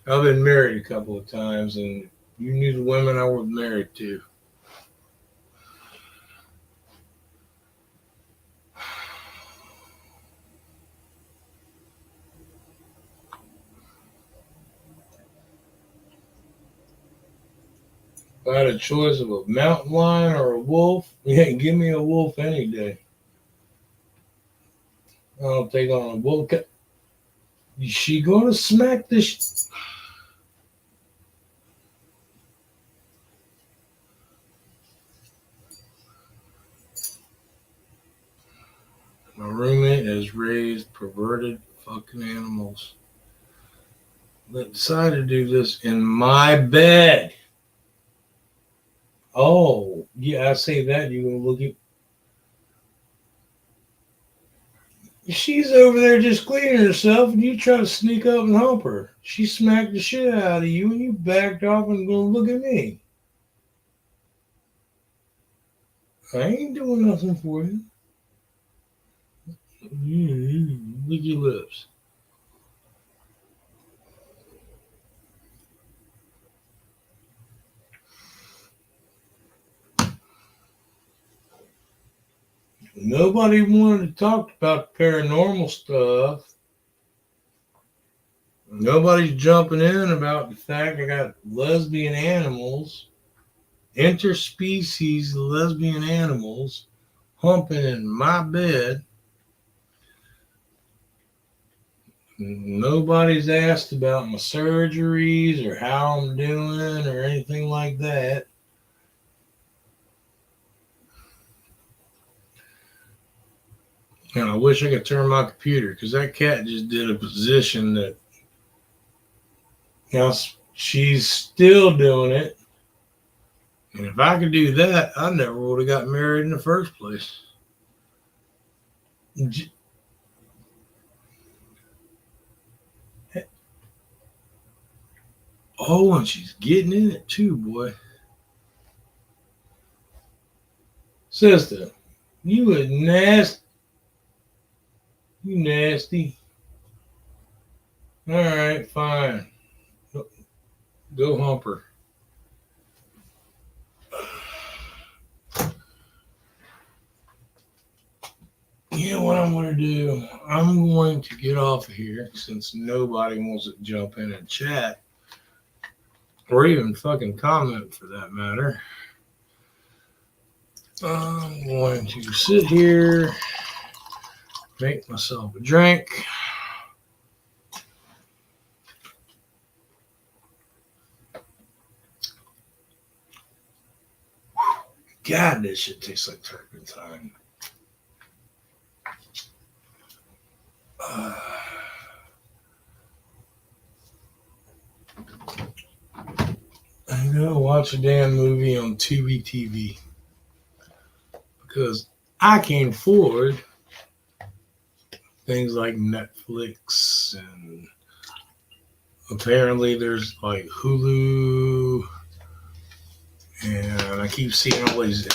I've been married a couple of times, and you knew the women I was married to. If I had a choice of a mountain lion or a wolf, yeah, give me a wolf any day. I'll take on a wolf. Is she gonna smack this? My roommate has raised perverted fucking animals. That decided to do this in my bed. Oh, yeah, I say that. You're gonna look at. She's over there just cleaning herself, and you try to sneak up and help her. She smacked the shit out of you, and you backed off and gonna look at me. I ain't doing nothing for you. Lick your lips. Nobody wanted to talk about paranormal stuff. Nobody's jumping in about the fact I got lesbian animals, interspecies lesbian animals, humping in my bed. Nobody's asked about my surgeries or how I'm doing or anything like that. And I wish I could turn my computer because that cat just did a position that, you know, she's still doing it. And if I could do that, I never would have got married in the first place. Oh, and she's getting in it too, boy. Sister, you a nasty. You nasty. All right, fine. Go hump her. You know what I'm going to do? I'm going to get off of here since nobody wants to jump in and chat or even fucking comment for that matter. I'm going to sit here, make myself a drink. God, this shit tastes like turpentine. I'm gonna watch a damn movie on Tubi TV because I can't afford things like Netflix, and apparently there's like Hulu, and I keep seeing all these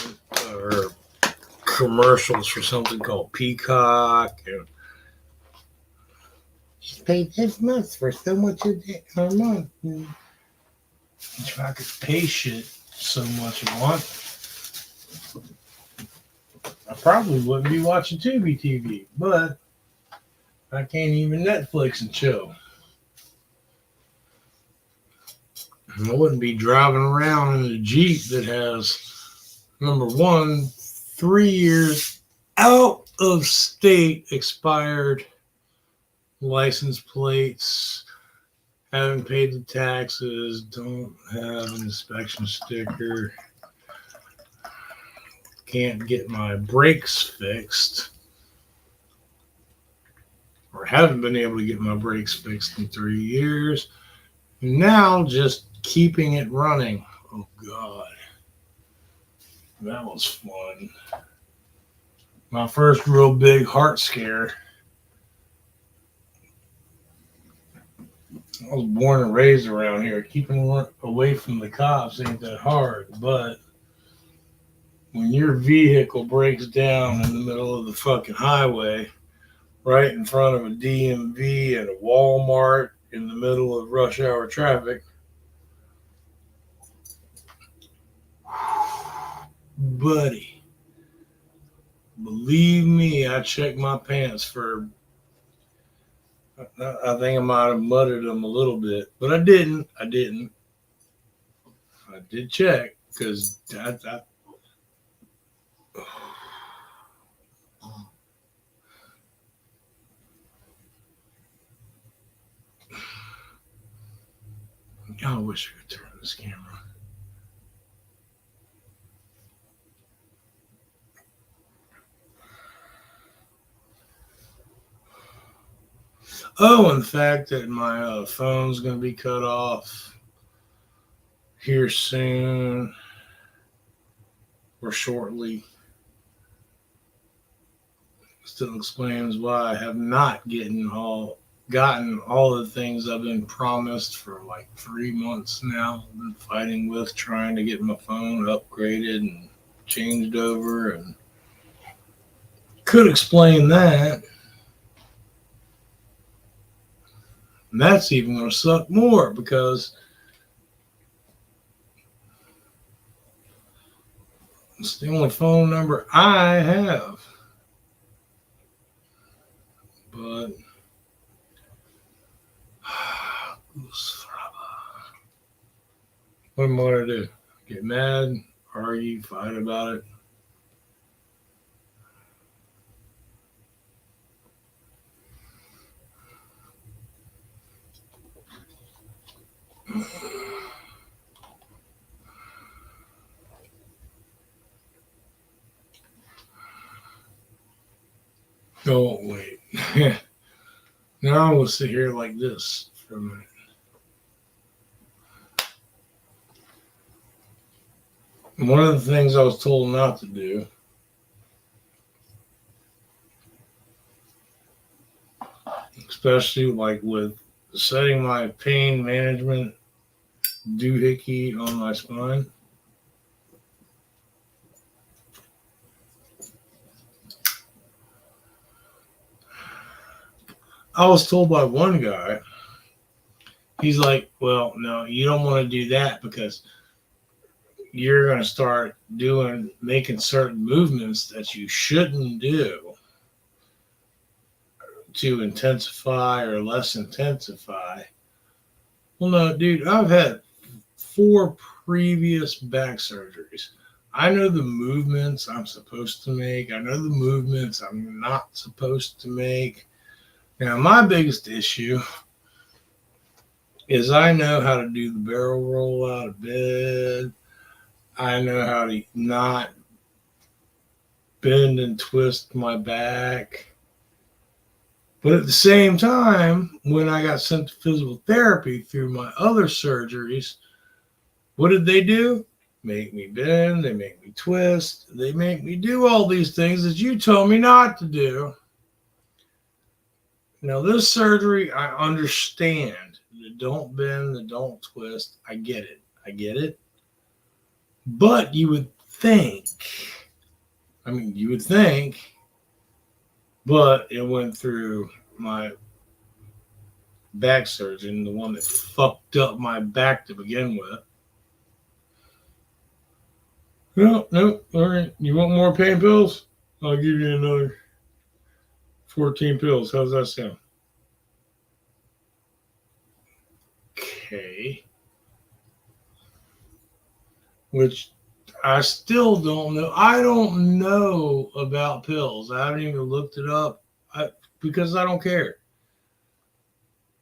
commercials for something called Peacock. And just pay this much for so much a month. If I could pay shit so much a month, I probably wouldn't be watching Tubi TV, but I can't even Netflix and chill. I wouldn't be driving around in a Jeep that has, number one, 3 years out of state expired license plates, haven't paid the taxes, don't have an inspection sticker, can't get my brakes fixed, or haven't been able to get my brakes fixed in 3 years. Now just keeping it running. Oh, God. That was fun. My first real big heart scare. I was born and raised around here. Keeping away from the cops ain't that hard, but when your vehicle breaks down in the middle of the fucking highway, right in front of a DMV and a Walmart in the middle of rush hour traffic, buddy, believe me, I checked my pants for, I think I might have muttered them a little bit, but I didn't. I did check because I wish I could turn this camera. Oh, and the fact that my phone's going to be cut off here soon or shortly still explains why I have not gotten all the things I've been promised for like 3 months now. I've been fighting with trying to get my phone upgraded and changed over, and could explain that. And that's even going to suck more because it's the only phone number I have. But what am I going to do? Get mad, argue, fight about it? Oh, wait. Now I'm going to sit here like this for a minute. One of the things I was told not to do especially like with setting my pain management doohickey on my spine. I was told by one guy, he's like, well, no, you don't want to do that because you're going to start making certain movements that you shouldn't do to intensify or less intensify. Well, no, dude, I've had 4 previous back surgeries. I know the movements I'm supposed to make. I know the movements I'm not supposed to make. Now, my biggest issue is I know how to do the barrel roll out of bed. I know how to not bend and twist my back. But at the same time, when I got sent to physical therapy through my other surgeries, what did they do? Make me bend, they make me twist, they make me do all these things that you told me not to do. Now, this surgery, I understand. The don't bend, the don't twist. I get it. I get it. But you would think, but it went through my back surgeon, the one that fucked up my back to begin with. No. All right. You want more pain pills? I'll give you another 14 pills. How's that sound? Okay. Which I still don't know. I don't know about pills. I haven't even looked it up because I don't care.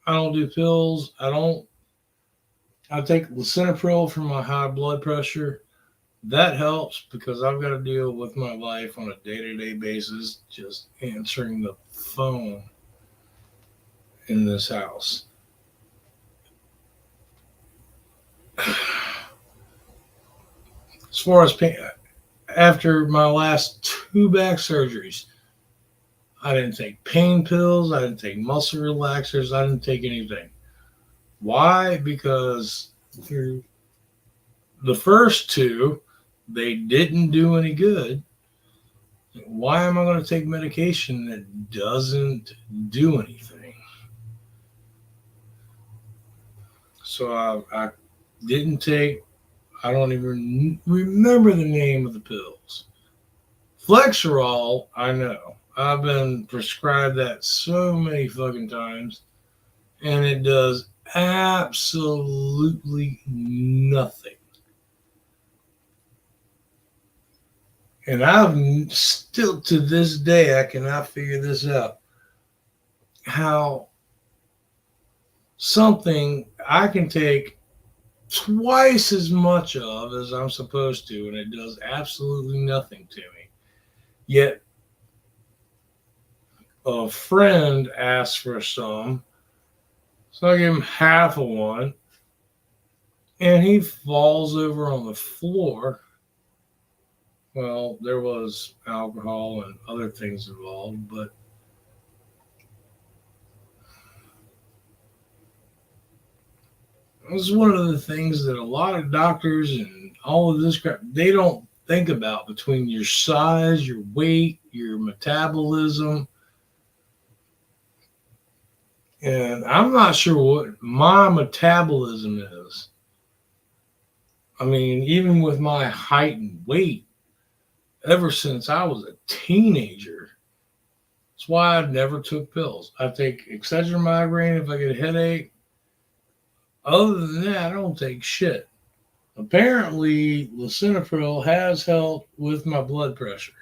I don't do pills. I take lisinopril for my high blood pressure. That helps because I've got to deal with my life on a day-to-day basis, just answering the phone in this house. As far as pain, after my last 2 back surgeries, I didn't take pain pills. I didn't take muscle relaxers. I didn't take anything. Why? Because through the first 2, they didn't do any good. Why am I going to take medication that doesn't do anything? So I didn't take, I don't even remember the name of the pills. Flexerol, I know. I've been prescribed that so many fucking times, and it does absolutely nothing. And I've still, to this day, I cannot figure this out. How something I can take twice as much of as I'm supposed to, and it does absolutely nothing to me. Yet a friend asked for some, so I give him half of one, and he falls over on the floor. Well, there was alcohol and other things involved, but this is one of the things that a lot of doctors and all of this crap, they don't think about between your size, your weight, your metabolism. And I'm not sure what my metabolism is. I mean, even with my height and weight, ever since I was a teenager, that's why I never took pills. I take Excedrin migraine if I get a headache. Other than that, I don't take shit. Apparently, lisinopril has helped with my blood pressure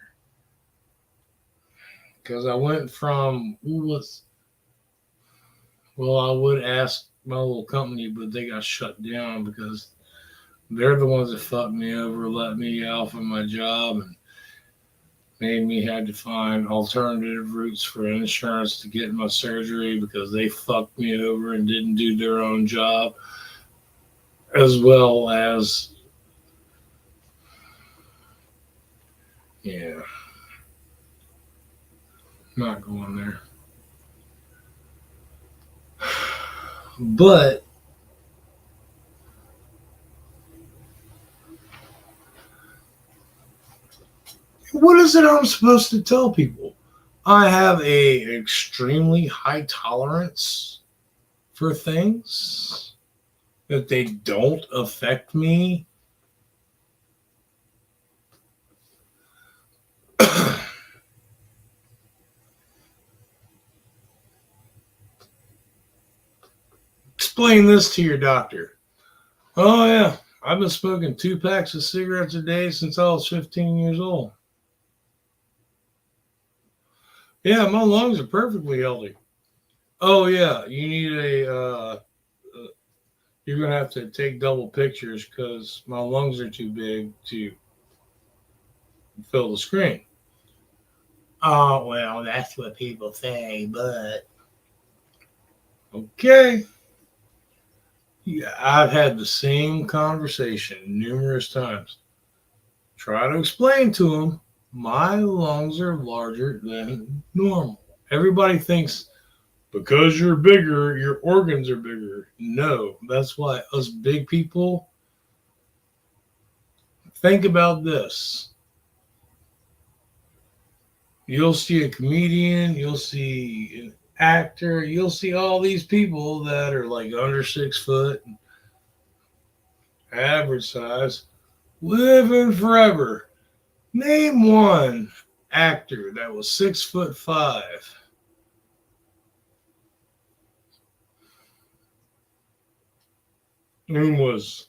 because I went from well, I would ask my little company, but they got shut down because they're the ones that fucked me over, let me off of my job, and made me had to find alternative routes for insurance to get my surgery because they fucked me over and didn't do their own job, as well as, yeah, not going there. But what is it I'm supposed to tell people? I have a extremely high tolerance for things, that they don't affect me. Explain this to your doctor. Oh, yeah, I've been smoking 2 packs of cigarettes a day since I was 15 years old. Yeah, my lungs are perfectly healthy. Oh, yeah, you need you're going to have to take double pictures because my lungs are too big to fill the screen. Oh, well, that's what people say, but okay. Yeah, I've had the same conversation numerous times. Try to explain to them my lungs are larger than normal. Everybody thinks because you're bigger, your organs are bigger. No, that's why us big people think about this. You'll see a comedian, you'll see an actor, you'll see all these people that are like under 6 foot, average size, living forever. Name one actor that was 6'5". Who was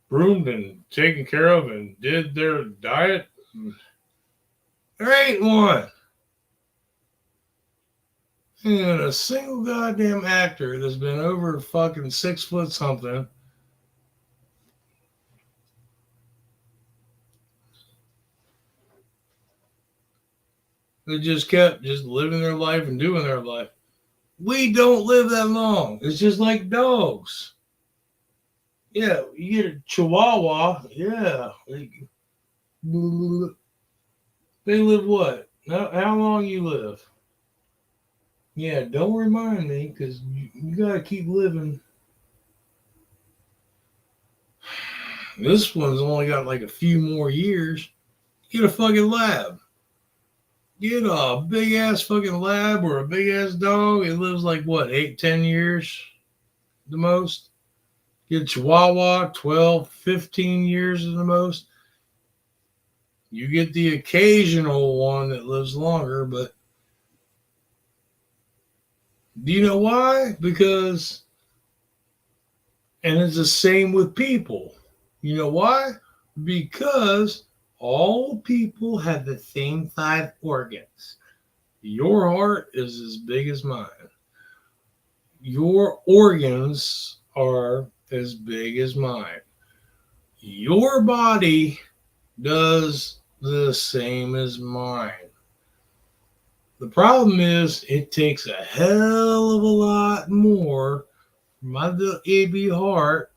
groomed and taken care of and did their diet. There ain't one. And a single goddamn actor that's been over fucking 6 foot something that just kept just living their life and doing their life. We don't live that long. It's just like dogs. Yeah, you get a chihuahua. Yeah. They live what? How long you live? Yeah, don't remind me because you got to keep living. This one's only got like a few more years. Get a fucking lab. Get a big ass fucking lab or a big ass dog. It lives like what, 8, 10 years the most? Get a Chihuahua, 12, 15 years at the most. You get the occasional one that lives longer, but do you know why? Because, and it's the same with people. You know why? Because all people have the same 5 organs. Your heart is as big as mine. Your organs are as big as mine. Your body does the same as mine. The problem is it takes a hell of a lot more for my little AB heart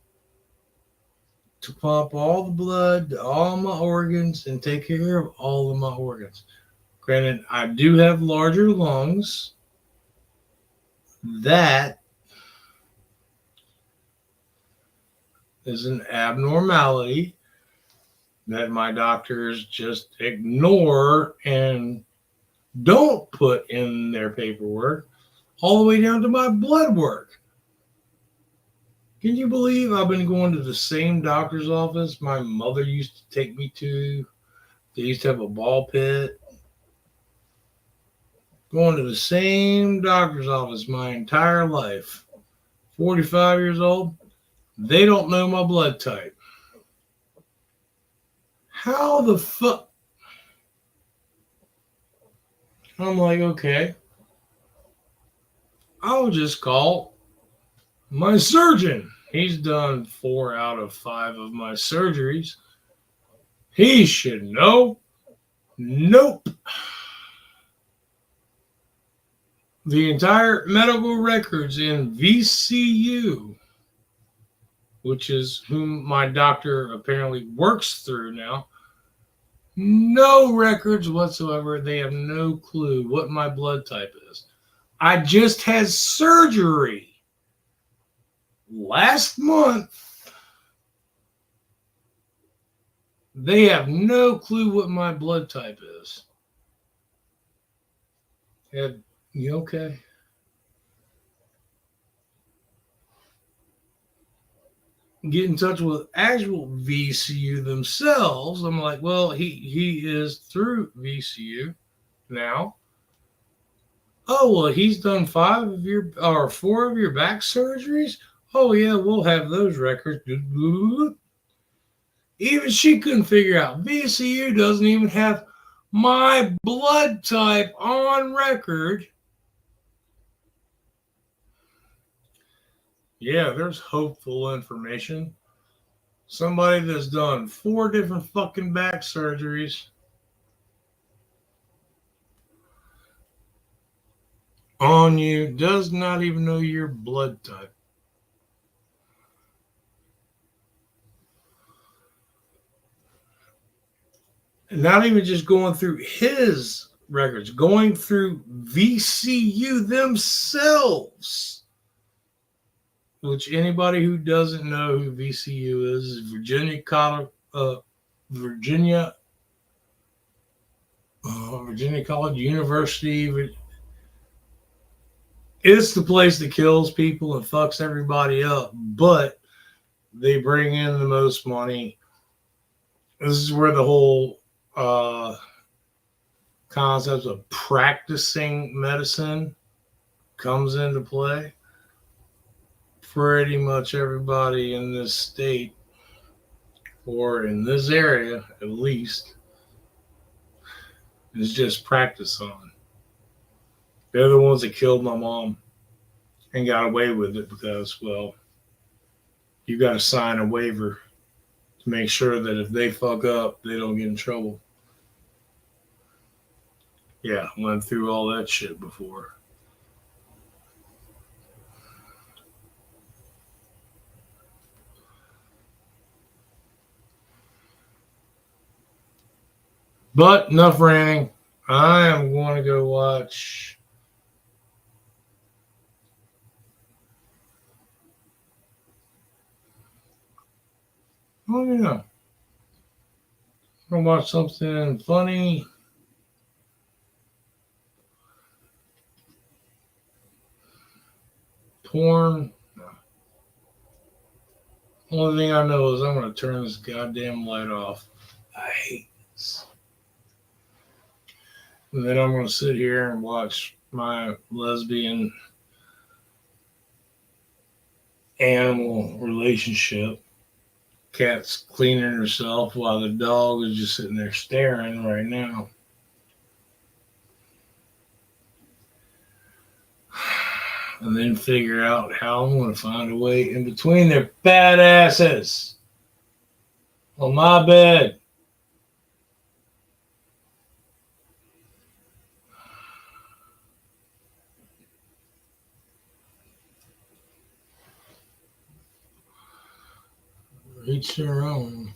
to pump all the blood to all my organs and take care of all of my organs. Granted, I do have larger lungs. That is an abnormality that my doctors just ignore and don't put in their paperwork, all the way down to my blood work. Can you believe I've been going to the same doctor's office my mother used to take me to? They used to have a ball pit. Going to the same doctor's office my entire life. 45 years old. They don't know my blood type. How the fuck? I'm like, okay. I'll just call my surgeon. He's done 4 out of 5 of my surgeries. He should know. Nope. The entire medical records in VCU, which is whom my doctor apparently works through now, no records whatsoever. They have no clue what my blood type is. I just had surgery last month. They have no clue what my blood type is. And, you okay? Get in touch with actual VCU themselves. I'm like, well, he is through VCU now. Oh, well, he's done 4 of your back surgeries. Oh yeah, we'll have those records. Even she couldn't figure out. VCU doesn't even have my blood type on record. Yeah, there's hopeful information. Somebody that's done 4 different fucking back surgeries on you does not even know your blood type. And not even just going through his records, going through VCU themselves. Which anybody who doesn't know who VCU is Virginia College, University. It's the place that kills people and fucks everybody up, but they bring in the most money. This is where the whole concept of practicing medicine comes into play. Pretty much everybody in this state, or in this area at least, is just practice on. They're the ones that killed my mom and got away with it because, well, you got to sign a waiver to make sure that if they fuck up, they don't get in trouble. Yeah, went through all that shit before. But enough ranting. I am going to go watch I'm going to watch something funny. Porn. No. Only thing I know is I'm going to turn this goddamn light off. I hate this. And then I'm going to sit here and watch my lesbian animal relationship. Cat's cleaning herself while the dog is just sitting there staring right now. And then figure out how I'm going to find a way in between their fat asses on my bed. Each their own.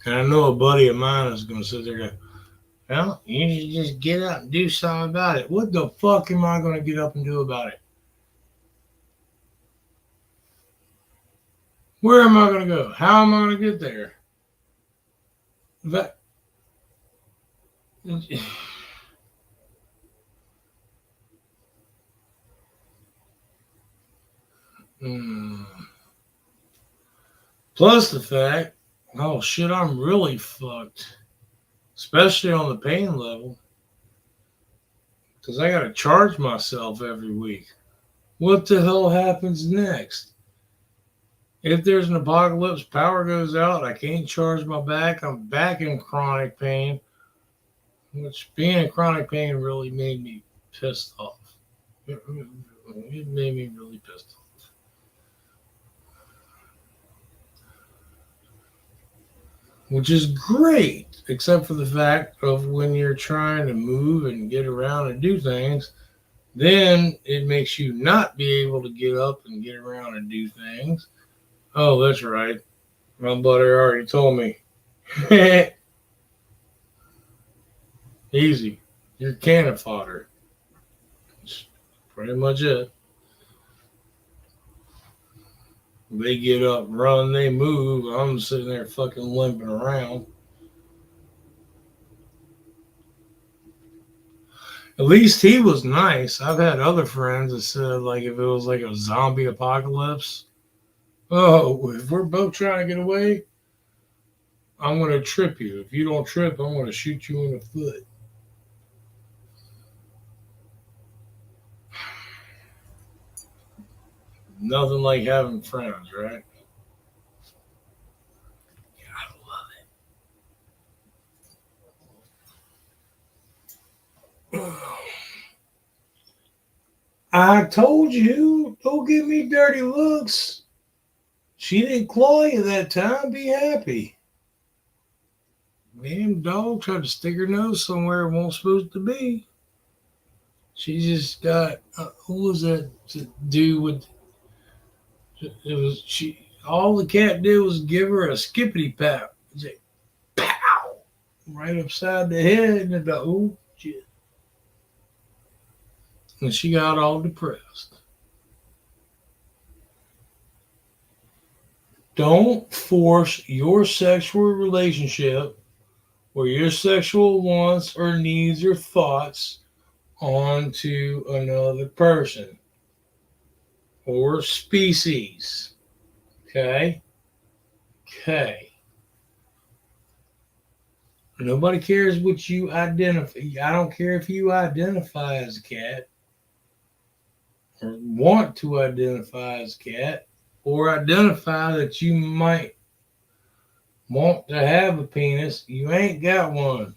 And I know a buddy of mine is going to sit there and go, well, you should just get up and do something about it. What the fuck am I going to get up and do about it? Where am I going to go? How am I going to get there? That, Plus the fact, oh shit, I'm really fucked. Especially on the pain level. Because I got to charge myself every week. What the hell happens next? If there's an apocalypse, power goes out, I can't charge my back, I'm back in chronic pain, which being in chronic pain really made me pissed off. It made me really pissed off. Which is great, except for the fact of when you're trying to move and get around and do things, then it makes you not be able to get up and get around and do things. Oh, that's right. My buddy already told me. Easy. You're cannon fodder. That's pretty much it. They get up, run, they move. I'm sitting there fucking limping around. At least he was nice. I've had other friends that said, like, if it was like a zombie apocalypse, oh, if we're both trying to get away, I'm going to trip you. If you don't trip, I'm going to shoot you in the foot. Nothing like having friends, right? Gotta love it. I told you, don't give me dirty looks. She didn't claw you that time. Be happy. Damn dog tried to stick her nose somewhere it wasn't supposed to be. She just got who was that to do with it was she all the cat did was give her a skippity pap. Like, pow! Right upside the head and the oh shit. And she got all depressed. Don't force your sexual relationship or your sexual wants or needs or thoughts onto another person or species. Okay? Okay. Nobody cares what you identify. I don't care if you identify as a cat or want to identify as a cat or identify that you might want to have a penis. You ain't got one.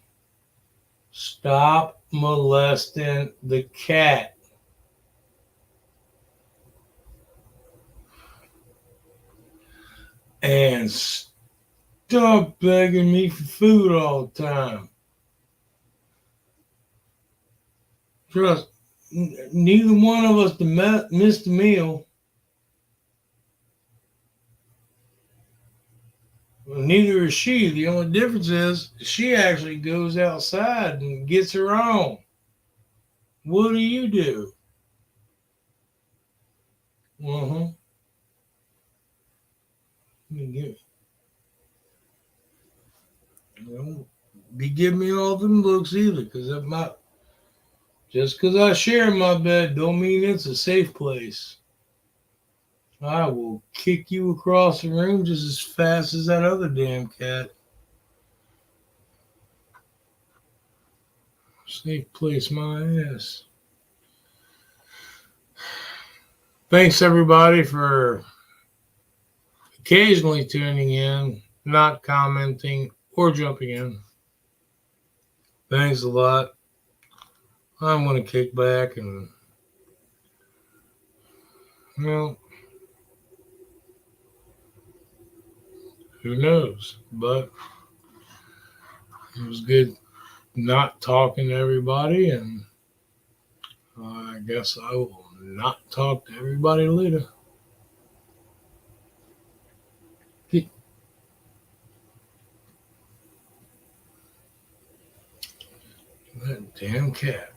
Stop molesting the cat. And stop begging me for food all the time. Trust, neither one of us missed a meal. Neither is she. The only difference is she actually goes outside and gets her own. What do you do? Uh-huh. Don't be giving me all them looks either, because just because I share my bed don't mean it's a safe place. I will kick you across the room just as fast as that other damn cat. Safe place my ass. Thanks everybody for occasionally tuning in, not commenting, or jumping in. Thanks a lot. I'm going to kick back and, well, who knows? But it was good not talking to everybody, and I guess I will not talk to everybody later. That damn cat.